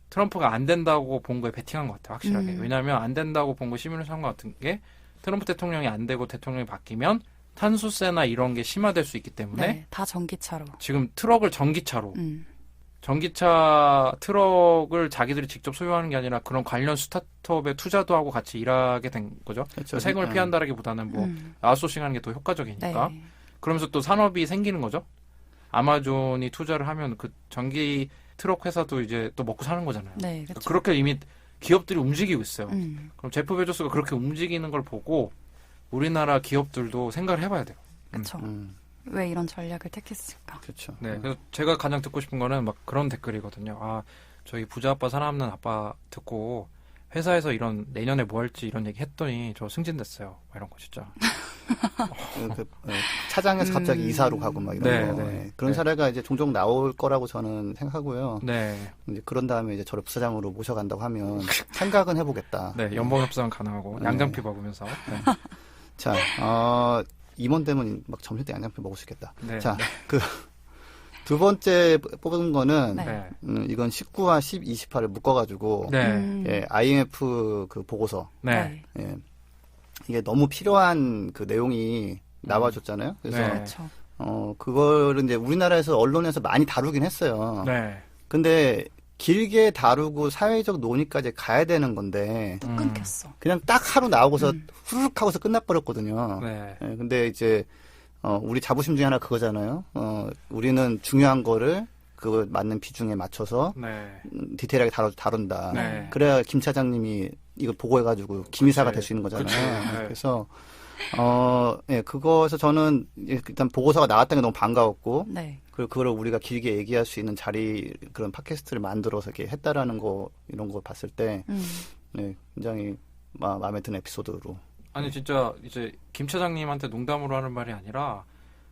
트럼프가 안 된다고 본 거에 베팅한 것 같아 확실하게. 왜냐하면 안 된다고 본 거 시뮬레이션 한 것 같은 게 트럼프 대통령이 안 되고 대통령이 바뀌면 탄소세나 이런 게 심화될 수 있기 때문에 네, 다 전기차로. 지금 트럭을 전기차로 전기차 트럭을 자기들이 직접 소유하는 게 아니라 그런 관련 스타트업에 투자도 하고 같이 일하게 된 거죠. 그렇죠. 세금을 피한다라기보다는 뭐 아웃소싱하는 게 더 효과적이니까. 네. 그러면서 또 산업이 생기는 거죠. 아마존이 투자를 하면 그 전기 트럭 회사도 이제 또 먹고 사는 거잖아요. 네, 그렇죠. 그렇게 이미 기업들이 움직이고 있어요. 음. 그럼 제프 베조스가 그렇게 움직이는 걸 보고 우리나라 기업들도 생각을 해봐야 돼요. 그렇죠. 왜 이런 전략을 택했을까? 그렇죠. 네, 그래서 제가 가장 듣고 싶은 거는 막 그런 댓글이거든요. 저희 부자 아빠 살아남는 아빠 듣고 회사에서 이런 내년에 뭐 할지 이런 얘기 했더니 저 승진됐어요. 막 이런 거 진짜. 차장에서 갑자기 이사로 가고 막 이런 네, 거. 네. 그런 네. 사례가 이제 종종 나올 거라고 저는 생각하고요. 네, 이제 그런 다음에 이제 저를 부사장으로 모셔간다고 하면 생각은 해보겠다. 네, 연봉 협상 가능하고 네. 양장피 먹으면서. 네, 자, 임원 되면 막 점심 때 양장피 먹을 수 있겠다. 네, 자, 두 번째 뽑은 거는 네. 네, 이건 19화, 10, 28을 묶어가지고 네, 예, IMF 그 보고서 네, 예, 이게 너무 필요한 그 내용이 나와줬잖아요. 그래서 네. 그렇죠. 그거를 이제 우리나라에서 언론에서 많이 다루긴 했어요. 네. 근데 길게 다루고 사회적 논의까지 가야 되는 건데 또 끊겼어. 그냥 딱 하루 나오고서 후루룩 하고서 끝나버렸거든요. 네. 예, 근데 이제 우리 자부심 중에 하나 그거잖아요. 우리는 중요한 거를 그 맞는 비중에 맞춰서 네. 디테일하게 다룬다. 네. 그래야 김 차장님이 이거 보고해가지고 기미사가 그치. 될 수 있는 거잖아요. 그치. 네. 그래서 예, 그거에서 저는 일단 보고서가 나왔다는 게 너무 반가웠고, 네. 그리고 그거를 우리가 길게 얘기할 수 있는 자리, 그런 팟캐스트를 만들어서 이렇게 했다라는 거, 이런 거 봤을 때, 네, 굉장히 마음에 드는 에피소드로. 아니 진짜 이제 김 차장님한테 농담으로 하는 말이 아니라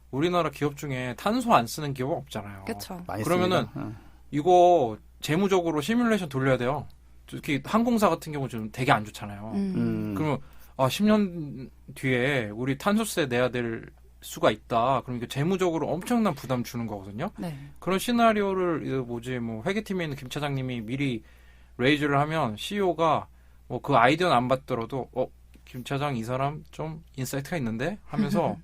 우리나라 기업 중에 탄소 안 쓰는 기업은 없잖아요. 그렇죠. 많이 그러면은 씁니다. 이거 재무적으로 시뮬레이션 돌려야 돼요. 특히 항공사 같은 경우 좀 되게 안 좋잖아요. 그러면 10년 뒤에 우리 탄소세 내야 될 수가 있다. 그럼 이게 재무적으로 엄청난 부담 주는 거거든요. 네. 그런 시나리오를 회계팀에 있는 김 차장님이 미리 레이즈를 하면 CEO가 뭐 그 아이디어는 안 받더라도 김 차장 이 사람 좀 인사이트가 있는데 하면서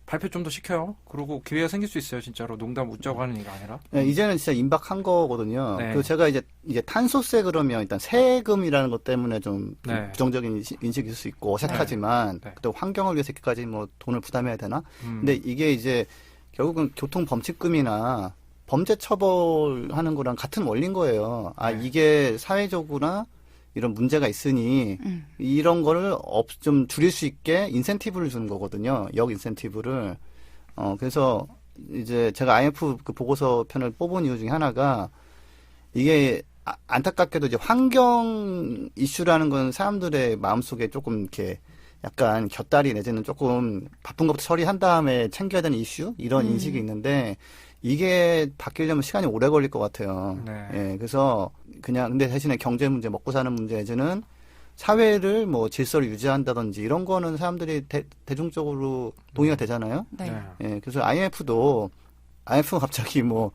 발표 좀 더 시켜요. 그리고 기회가 생길 수 있어요. 진짜로 농담 웃자고 하는 얘기가 아니라. 네, 이제는 진짜 임박한 거거든요. 네. 그리고 제가 이제 탄소세 그러면 일단 세금이라는 것 때문에 좀 네. 부정적인 인식이 있을 수 있고 어색하지만 네. 또 환경을 위해서 이렇게까지 뭐 돈을 부담해야 되나? 음. 근데 이게 이제 결국은 교통 범칙금이나 범죄 처벌하는 거랑 같은 원리인 거예요. 네. 이게 사회적으로나 이런 문제가 있으니 이런 거를 좀 줄일 수 있게 인센티브를 주는 거거든요. 역 인센티브를. 그래서 이제 제가 IMF 그 보고서 편을 뽑은 이유 중에 하나가 이게 안타깝게도 이제 환경 이슈라는 건 사람들의 마음속에 조금 이렇게 약간 곁다리 내지는 조금 바쁜 것부터 처리한 다음에 챙겨야 되는 이슈? 이런 인식이 있는데 이게 바뀌려면 시간이 오래 걸릴 것 같아요. 네. 예, 그래서 근데 대신에 경제 문제, 먹고 사는 문제에는 사회를 뭐 질서를 유지한다든지 이런 거는 사람들이 대중적으로 동의가 되잖아요. 네. 네. 예, 그래서 IMF가 갑자기 뭐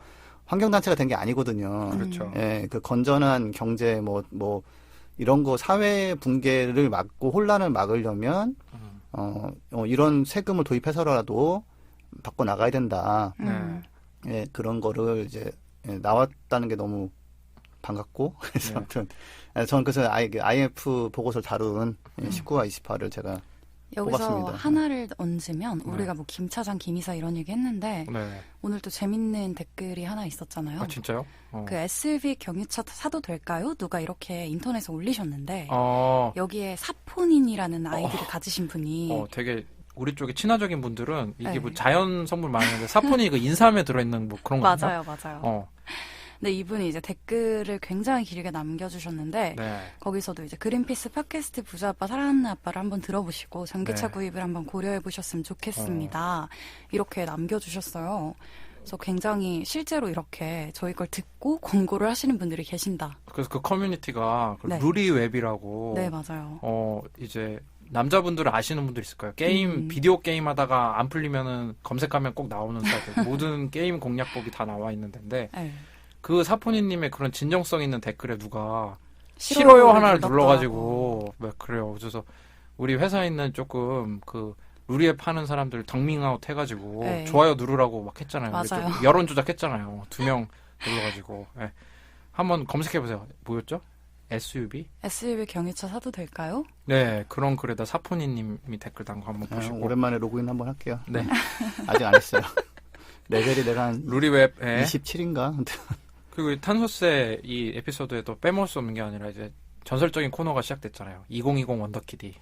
환경단체가 된 게 아니거든요. 그렇죠. 예, 그 건전한 경제 뭐 이런 거 사회 붕괴를 막고 혼란을 막으려면 이런 세금을 도입해서라도 바꿔 나가야 된다. 네. 예, 그런 거를 이제 나왔다는 게 너무 반갑고 그래서 네. 아무튼 저는 그래서 IMF 보고서를 다룬 19와 28를 제가 여기서 뽑았습니다. 하나를 얹으면 네. 우리가 뭐 김 차장, 김 이사 이런 얘기 했는데 네. 오늘 또 재밌는 댓글이 하나 있었잖아요. 아 진짜요? 그 SUV 경유차 사도 될까요? 누가 이렇게 인터넷에 올리셨는데 여기에 사포닌이라는 아이디를 가지신 분이 되게 우리 쪽에 친화적인 분들은 이게 네. 뭐 자연 성분 많이 있는데 사포닌이 그 인삼에 들어있는 뭐 그런 거 맞아요, 맞아요. 근데 이분이 이제 댓글을 굉장히 길게 남겨주셨는데 네. 거기서도 이제 그린피스 팟캐스트 부자 아빠 사랑하는 아빠를 한번 들어보시고 전기차 네. 구입을 한번 고려해 보셨으면 좋겠습니다. 이렇게 남겨주셨어요. 그래서 굉장히 실제로 이렇게 저희 걸 듣고 광고를 하시는 분들이 계신다. 그래서 그 커뮤니티가 그 네. 루리웹이라고 네, 맞아요. 이제 남자분들은 아시는 분들 있을 거예요. 게임 비디오 게임 하다가 안 풀리면은 검색하면 꼭 나오는 사이트. 모든 게임 공략법이 다 나와 있는 데인데 네. 그 사포니님의 그런 진정성 있는 댓글에 누가 싫어요 싫어요 하나를 눌렀더라고. 눌러가지고 뭐 그래요. 그래서 우리 회사에 있는 조금 그 루리앱 하는 사람들 덕밍아웃 해가지고 네. 좋아요 누르라고 막 했잖아요. 우리 맞아요. 좀 여론 조작했잖아요. 2명 눌러가지고 네. 한번 검색해보세요. 뭐였죠? SUV? SUV 경유차 사도 될까요? 네, 그런 글에다 사포니님이 댓글 단 거 한번 보시고. 오랜만에 로그인 한번 할게요. 네. 아직 안 했어요. 레벨이 내가 한 루리웹에 27인가? 그리고 탄소세 이 에피소드에도 빼먹을 수 없는 게 아니라 이제 전설적인 코너가 시작됐잖아요. 2020 원더키디.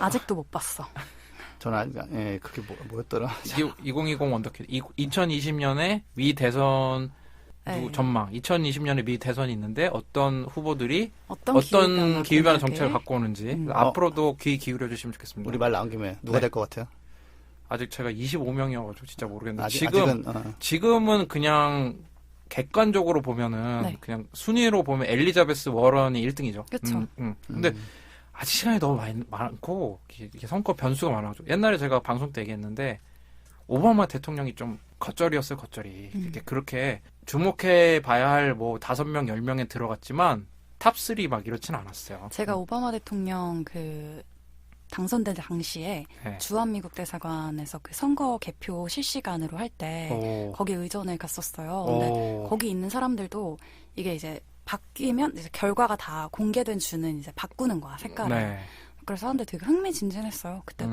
아직도 못 봤어. 저는 아직 그게 뭐였더라? 2020 원더키디. 2020년에 미 대선 네. 전망. 2020년에 미 대선이 있는데 어떤 후보들이 어떤 기후변화 정책을 갖고 오는지 앞으로도 귀 기울여 주시면 좋겠습니다. 우리 말 나온 김에 누가 네. 될 것 같아요? 아직 제가 25명이어가지고 진짜 모르겠는데 아직은 지금은 그냥 객관적으로 보면은 네. 그냥 순위로 보면 엘리자베스 워런이 1등이죠. 그쵸. 근데 아직 시간이 너무 많고 이게 선거 변수가 많아가지고 옛날에 제가 방송 때 얘기했는데 오바마 대통령이 좀 겉절이었어요. 겉절이. 그렇게 주목해 봐야 할 뭐 5명, 10명에 들어갔지만 탑3 막 이렇진 않았어요. 제가 오바마 대통령 그 당선된 당시에 네. 주한미국 대사관에서 그 선거 개표 실시간으로 할 때 거기 의전을 갔었어요. 근데 거기 있는 사람들도 이게 이제 바뀌면 이제 결과가 다 공개된 주는 이제 바꾸는 거야, 색깔을. 네. 그래서 사람들 되게 흥미진진했어요, 그때도.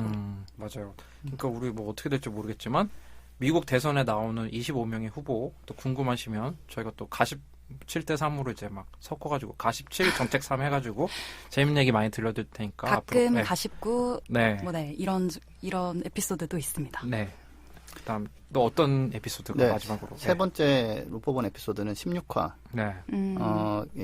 맞아요. 그러니까 우리 뭐 어떻게 될지 모르겠지만 미국 대선에 나오는 25명의 후보 또 궁금하시면 저희가 또 가십 7대 3으로 이제 막 섞어가지고 가십칠 정책 3 해가지고 재밌는 얘기 많이 들려드릴 테니까 가끔 앞으로, 네. 가십구 네. 뭐 네, 이런 에피소드도 있습니다. 네. 그다음 또 어떤 에피소드가 네. 마지막으로? 세 번째로 뽑은 에피소드는 16화. 네.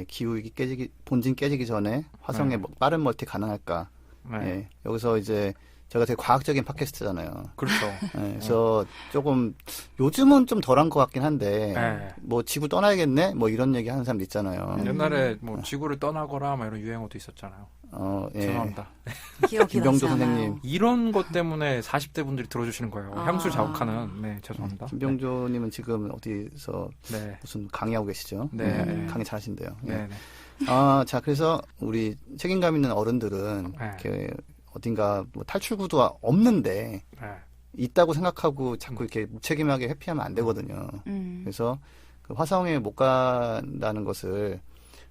기후위기 본진 깨지기 전에 화성에 네. 빠른 멀티 가능할까? 네. 예, 여기서 이제 제가 되게 과학적인 팟캐스트잖아요. 그렇죠. 예, 그래서 조금 요즘은 좀 덜한 것 같긴 한데 네. 뭐 지구 떠나야겠네 뭐 이런 얘기 하는 사람도 있잖아요. 옛날에 뭐 지구를 떠나거라 막 이런 유행어도 있었잖아요. 예. 죄송합니다. 기억이 김병조 나지 않아요. 선생님. 이런 것 때문에 40대 분들이 들어주시는 거예요. 아. 향수 자극하는. 네, 죄송합니다. 김병조님은 지금 어디서 네. 무슨 강의하고 계시죠? 네. 강의 잘하신대요. 예. 네. 네. 자 그래서 우리 책임감 있는 어른들은 네. 이렇게 어딘가 뭐 탈출구도 없는데 네. 있다고 생각하고 자꾸 이렇게 무책임하게 회피하면 안 되거든요. 그래서 그 화성에 못 간다는 것을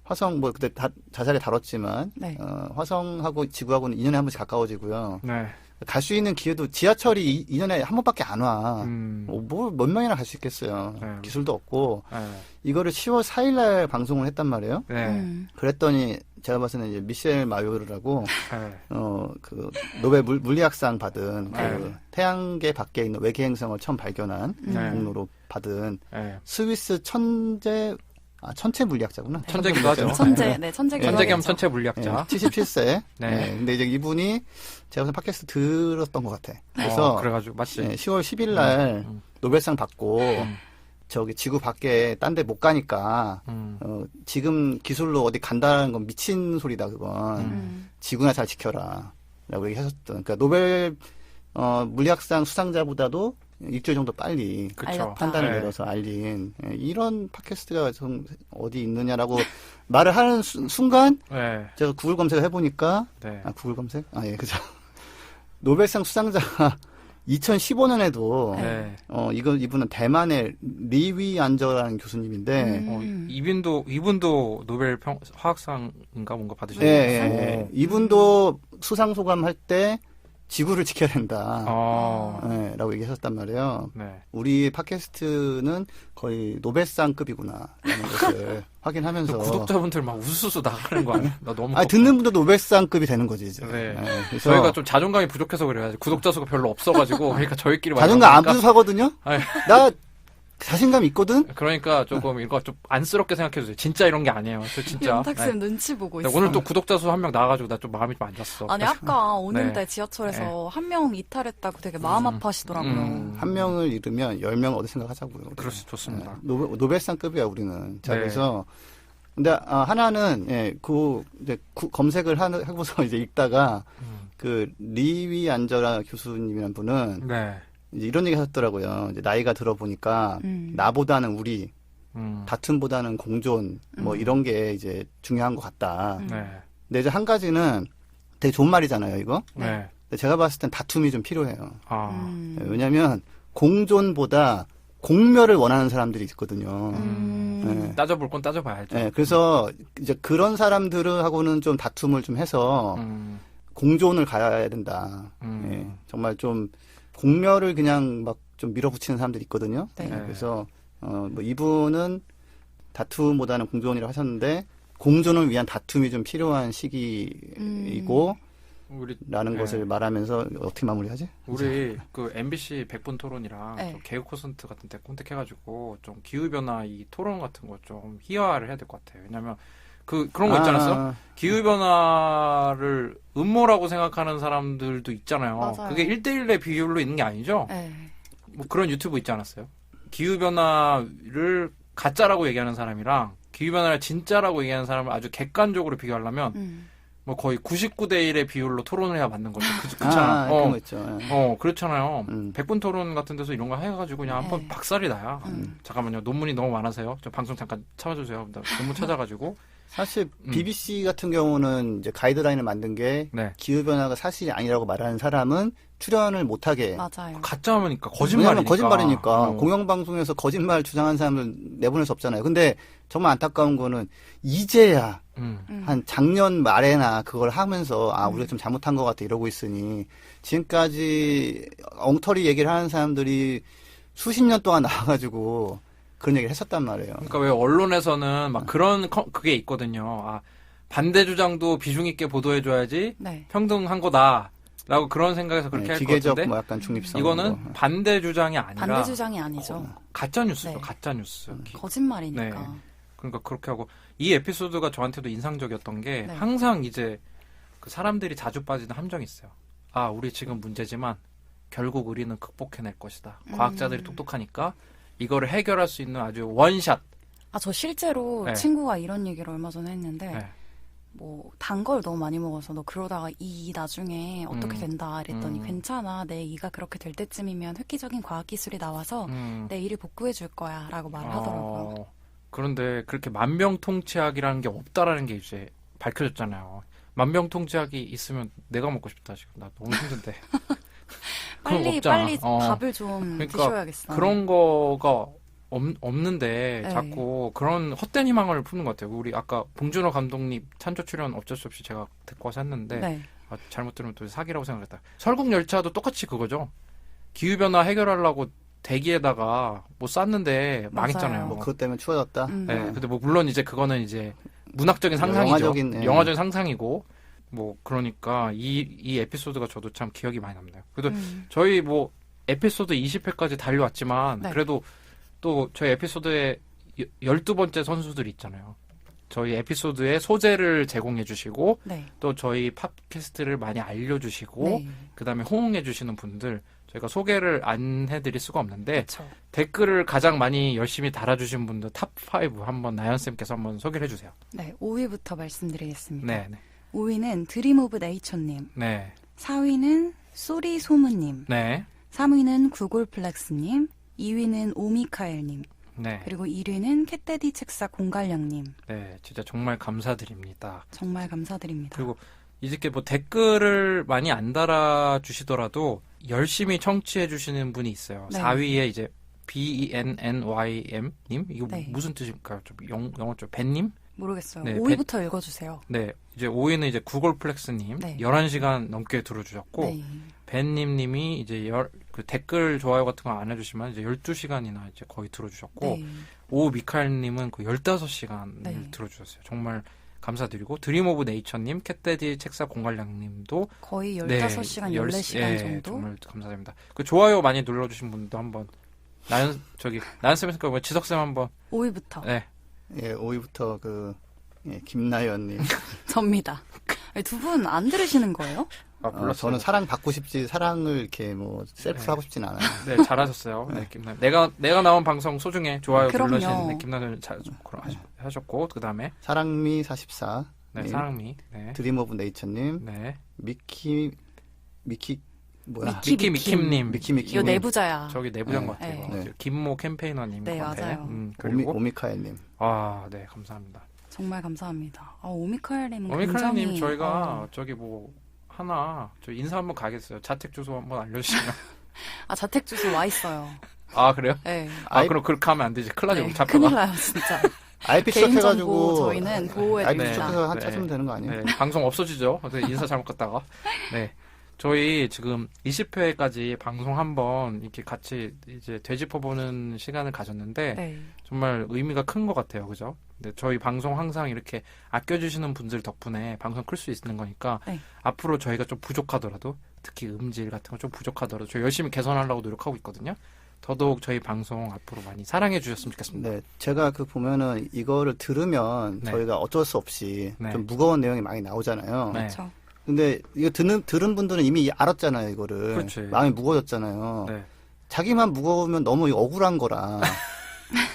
화성 뭐 그때 자세하게 다뤘지만 네. 화성하고 지구하고는 2년에 한 번씩 가까워지고요. 네. 갈 수 있는 기회도 지하철이 2년에 한 번밖에 안 와. 뭐 몇 명이나 갈 수 있겠어요. 네. 기술도 없고 네. 이거를 10월 4일 날 방송을 했단 말이에요. 네. 그랬더니 제가 봤을 때는 이제 미셸 마요르라고 네. 그 노벨 물리학상 받은 네. 그 태양계 밖에 있는 외계 행성을 처음 발견한 네. 공로로 받은 네. 스위스 천체 물리학자구나. 천재기도 하죠. 천재, 네, 천재 천재 겸 기억이죠. 천체 물리학자. 77세. 네. 근데 이제 이분이 제가 무슨 팟캐스트 들었던 것 같아. 그래서 그래가지고 맞지. 10월 10일 날 노벨상 받고 저기 지구 밖에 딴 데 못 가니까 지금 기술로 어디 간다는 건 미친 소리다 그건. 지구나 잘 지켜라. 라고 얘기하셨던. 그러니까 노벨 물리학상 수상자보다도 일주일 정도 빨리 그렇죠. 알렸다. 판단을 네. 내려서 알린 이런 팟캐스트가 좀 어디 있느냐라고 말을 하는 순간 네. 제가 구글 검색을 해보니까 네. 구글 검색? 예, 그죠. 노벨상 수상자가 2015년에도 네. 이분은 대만의 리위 안저라는 교수님인데 이분도 노벨 화학상인가 뭔가 예, 받으셨어요. 예. 이분도 수상 소감할 때 지구를 지켜야 된다. 예, 라고 얘기하셨단 말이에요. 네. 우리 팟캐스트는 거의 노벨상급이구나 라는 것을 확인하면서 구독자분들 막 우수수 나가는 거 아니야? 나 너무 듣는 분도 노벨상급이 되는 거지 이제. 네. 예, 그래서 저희가 좀 자존감이 부족해서 그래요. 구독자 수가 별로 없어가지고 그러니까 저희끼리 자존감 안 말하니까 부족하거든요. 아니. 나 자신감 있거든. 그러니까 조금 이거 좀 안쓰럽게 생각해주세요. 진짜 이런 게 아니에요. 저 진짜. 윤탁쌤 눈치 보고 네, 있어. 오늘 또 구독자 수 한 명 나와가지고 나 좀 마음이 좀 안 잤어. 아니 아까 오는데 네. 지하철에서 한 명 이탈했다고 되게 마음 아파하시더라고요. 한 명을 잃으면 10명 얻을 생각하자고요. 우리가. 그렇지, 좋습니다. 노벨상급이야 우리는. 자 네. 그래서 근데 하나는 이제 검색을 하고서 이제 읽다가 그 리위 안저라 교수님이라는 분은 네. 이제 이런 얘기 하셨더라고요. 이제 나이가 들어보니까 나보다는 우리 다툼보다는 공존 뭐 이런 게 이제 중요한 것 같다. 네. 근데 이제 한 가지는 되게 좋은 말이잖아요, 이거. 네. 근데 제가 봤을 땐 다툼이 좀 필요해요. 왜냐하면 공존보다 공멸을 원하는 사람들이 있거든요. 네. 따져볼 건 따져봐야죠. 네, 그래서 이제 그런 사람들하고는 좀 다툼을 좀 해서 공존을 가야 된다. 예, 정말 좀 공멸을 그냥 막 좀 밀어붙이는 사람들이 있거든요. 네. 그래서 뭐 이분은 다툼보다는 공존이라고 하셨는데 공존을 위한 다툼이 좀 필요한 시기이고 라는 네. 것을 말하면서 어떻게 마무리하지? 우리 그 MBC 100분 토론이랑 네. 좀 개그 콘서트 같은 데 콘택해가지고 좀 기후변화 이 토론 같은 거 좀 희화화를 해야 될 것 같아요. 왜냐면 그런 거 있지 않았어? 기후변화를 음모라고 생각하는 사람들도 있잖아요. 맞아요. 그게 1대1의 비율로 있는 게 아니죠? 네. 뭐 그런 유튜브 있지 않았어요? 기후변화를 가짜라고 얘기하는 사람이랑 기후변화를 진짜라고 얘기하는 사람을 아주 객관적으로 비교하려면 뭐 거의 99대 1의 비율로 토론을 해야 맞는 거죠. 그렇잖아. 그런 거 있죠. 그렇잖아요. 100분 토론 같은 데서 이런 거 해가지고 그냥 한번 네. 박살이 나요. 잠깐만요. 논문이 너무 많아서요. 저 방송 잠깐 참아주세요. 나 논문 찾아가지고. 사실 BBC 같은 경우는 이제 가이드라인을 만든 게 네. 기후변화가 사실이 아니라고 말하는 사람은 출연을 못하게. 맞아요. 가짜하니까 왜냐하면 거짓말이니까. 거짓말이니까 공영방송에서 거짓말 주장하는 사람을 내보낼 수 없잖아요. 근데 정말 안타까운 거는 이제야 한 작년 말에나 그걸 하면서 우리가 좀 잘못한 것 같아 이러고 있으니 지금까지 엉터리 얘기를 하는 사람들이 수십 년 동안 나와가지고 그런 얘기를 했었단 말이에요. 그러니까 왜 언론에서는 막 그게 있거든요. 아, 반대 주장도 비중 있게 보도해줘야지 네. 평등한 거다라고 그런 생각에서 그렇게 할 것 기계적 같은데 뭐 약간 중립성. 이거는 거. 반대 주장이 아니라 반대 주장이 아니죠. 가짜 뉴스죠. 네. 가짜 뉴스. 거짓말이니까. 네. 그러니까 그렇게 하고 이 에피소드가 저한테도 인상적이었던 게 네. 항상 이제 그 사람들이 자주 빠지는 함정이 있어요. 아, 우리 지금 문제지만 결국 우리는 극복해낼 것이다. 과학자들이 똑똑하니까 이거를 해결할 수 있는 아주 원샷. 아, 저 실제로 네. 친구가 이런 얘기를 얼마 전에 했는데 네. 뭐 단 걸 너무 많이 먹어서 너 그러다가 이 나중에 어떻게 된다 이랬더니 괜찮아. 내 이가 그렇게 될 때쯤이면 획기적인 과학 기술이 나와서 내 이를 복구해 줄 거야 라고 말을 하더라고요. 그런데 그렇게 만병통치약이라는 게 없다라는 게 이제 밝혀졌잖아요. 만병통치약이 있으면 내가 먹고 싶다 지금. 나 너무 힘든데. 빨리 밥을 좀 그러니까 드셔야겠어. 그런 거가 없는데 네. 자꾸 그런 헛된 희망을 품는 것 같아요. 우리 아까 봉준호 감독님 찬조 출연 어쩔 수 없이 제가 듣고 와서 했는데 네. 아, 잘못 들으면 또 사기라고 생각했다. 설국열차도 똑같이 그거죠. 기후변화 해결하려고 대기에다가 뭐 쐈는데 망했잖아요. 뭐 그것 때문에 추워졌다. 네, 근데 뭐 물론 이제 그거는 이제 문학적인 상상이죠. 영화적인, 예. 영화적인 상상이고 뭐 그러니까 이 에피소드가 저도 참 기억이 많이 남네요. 그래도 저희 뭐 에피소드 20회까지 달려왔지만 네. 그래도 또 저희 에피소드에 12번째 선수들이 있잖아요. 저희 에피소드에 소재를 제공해 주시고 네. 또 저희 팟캐스트를 많이 알려주시고 네. 그다음에 호응해 주시는 분들 저희가 소개를 안 해드릴 수가 없는데 그렇죠. 댓글을 가장 많이 열심히 달아주신 분들 탑5 한번 나연쌤께서 한번 소개를 해주세요. 네, 5위부터 말씀드리겠습니다. 네, 네, 5위는 드림 오브 네이처님, 네, 4위는 쏘리 소무님, 네, 3위는 구글플렉스님, 2위는 오미카엘님, 네, 그리고 1위는 캣데디 책사 공갈량님. 네, 진짜 정말 감사드립니다. 정말 감사드립니다. 그리고 이렇게 뭐 댓글을 많이 안 달아주시더라도 열심히 청취해주시는 분이 있어요. 네. 4위에 이제 BENNYM님? 이거 네. 무슨 뜻일까요? 좀 영어 좀 벤님? 모르겠어요. 네, 5위부터 읽어주세요. 네, 이제 5위는 이제 구글플렉스님. 네. 11시간 넘게 들어주셨고, 네. 벤님님이 이제 그 댓글 좋아요 같은 거 안 해주시면 이제 12시간이나 이제 거의 들어주셨고, 네. 오 미카엘님은 그 15시간을 네. 들어주셨어요. 정말 감사드리고, 드림 오브 네이처님, 캣데디 책사 공갈량님도 거의 15시간, 14시간 정도? 정말 감사드립니다. 그 좋아요 많이 눌러주신 분도 한번, 나연쌤, 지석쌤 한번, 5위부터. 네. 예, 5위부터 김나연님. 접니다. 두 분 안 들으시는 거예요? 아, 불렀어요. 저는 사랑 받고 싶지 사랑을 이렇게 뭐 셀프 네. 하고 싶진 않아요. 네, 잘하셨어요. 네, 김나연. 내가 나온 방송 소중해. 좋아요 그럼요. 눌러주신 네, 김나연 하셨고, 그 다음에, 사랑미 44. 네, 사랑미. 네. 드림 오브 네이처님. 네. 미키 뭐야? 미킴님. 미키. 이거 내부자야. 저기 내부장 네. 같아요. 네. 김모 캠페이너님. 네, 같아. 맞아요. 그리고 오미카엘님. 아, 네, 감사합니다. 정말 감사합니다. 오미카엘님은 오미카님 굉장히 저희가 저기 뭐 하나 저 인사 한번 가겠어요. 자택 주소 한번 알려주시면. 자택 주소 와 있어요. 아, 그래요? 네. 아, 그럼 그렇게 하면 안 되지. 큰일 나죠. 네, 잡혀가. 큰일 나요, 진짜. IP 추적해가지고 개인정보 저희는 보호해 IP 드립니다. 추적해서 네. 찾으면 되는 거 아니에요? 네, 방송 없어지죠. 인사 잘못 갔다가. 네. 저희 지금 20회까지 방송 한번 이렇게 같이 이제 되짚어보는 시간을 가졌는데 네. 정말 의미가 큰 것 같아요. 그죠? 근데 저희 방송 항상 이렇게 아껴주시는 분들 덕분에 방송 클 수 있는 거니까 네. 앞으로 저희가 좀 부족하더라도 특히 음질 같은 거 좀 부족하더라도 저희 열심히 개선하려고 노력하고 있거든요. 더더욱 저희 방송 앞으로 많이 사랑해 주셨으면 좋겠습니다. 네, 제가 보면은 이거를 들으면 네. 저희가 어쩔 수 없이 네. 좀 무거운 내용이 많이 나오잖아요. 네. 그렇죠. 근데 이거 들은 분들은 이미 알았잖아요, 이거를. 그렇지. 마음이 무거워졌잖아요. 네. 자기만 무거우면 너무 억울한 거라.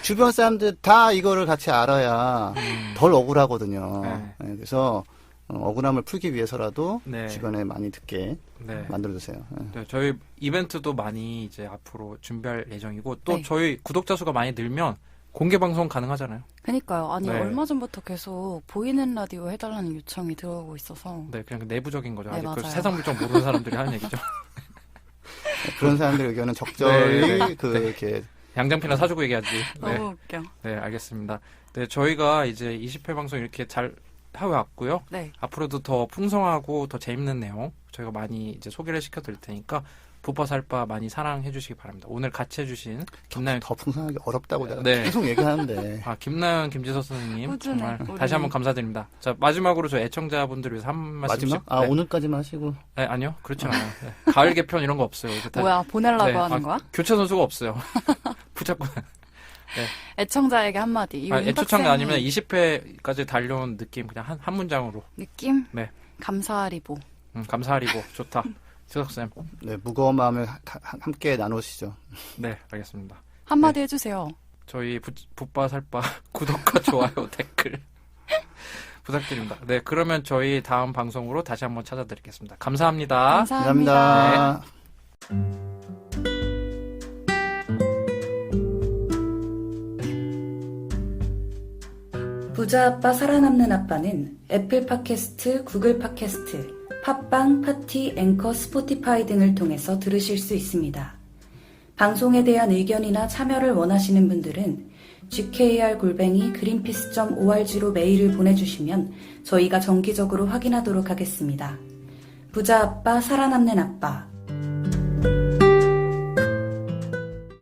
주변 사람들 다 이거를 같이 알아야 덜 억울하거든요. 네. 네, 그래서 억울함을 풀기 위해서라도 네. 주변에 많이 듣게 네. 만들어주세요. 네. 네, 저희 이벤트도 많이 이제 앞으로 준비할 예정이고 또 네. 저희 구독자 수가 많이 늘면 공개 방송 가능하잖아요. 그러니까요. 아니 네. 얼마 전부터 계속 보이는 라디오 해달라는 요청이 들어오고 있어서 네, 그냥 내부적인 거죠. 네, 아직 그 맞아요. 세상 물정 모르는 사람들이 하는 얘기죠. 그런 사람들 의견은 적절히 네, 네. 이렇게 양장피나 사주고 얘기하지. 네, 너무 웃겨. 네, 알겠습니다. 네, 저희가 이제 20회 방송 이렇게 잘 해왔고요. 네. 앞으로도 더 풍성하고 더 재밌는 내용 저희가 많이 이제 소개를 시켜드릴 테니까 부퍼살바 많이 사랑해 주시기 바랍니다. 오늘 같이 해주신 김나연 더 풍성하기 어렵다고 내가 네. 계속 얘기하는데. 김나연 김지서 선생님 꾸준해, 정말 꾸준해. 다시 한번 감사드립니다. 자 마지막으로 저 애청자분들을 위해서 한 말씀씩. 마지막? 네. 오늘까지만 하시고. 네, 아니요 그렇지 않아요. 네. 가을 개편 이런 거 없어요. 이제 다- 뭐야, 보내려고 네. 하는 거야? 교체 선수가 없어요. 붙잡고. 애청자에게 한마디. 이 애초창 윤탁생이 아니면 20회까지 달려온 느낌 그냥 한 문장으로. 느낌? 네. 감사리보. 감사하리고 좋다. 지석쌤. 네, 무거운 마음을 함께 나누시죠. 네 알겠습니다. 한마디 해주세요. 저희 붓바살바 구독과 좋아요 댓글 부탁드립니다. 네 그러면 저희 다음 방송으로 다시 한번 찾아드리겠습니다. 감사합니다. 감사합니다. 감사합니다. 부자 아빠 살아남는 아빠는 애플 팟캐스트, 구글 팟캐스트, 팟빵, 파티, 앵커, 스포티파이 등을 통해서 들으실 수 있습니다. 방송에 대한 의견이나 참여를 원하시는 분들은 gkr@greenpeace.org로 메일을 보내주시면 저희가 정기적으로 확인하도록 하겠습니다. 부자 아빠 살아남는 아빠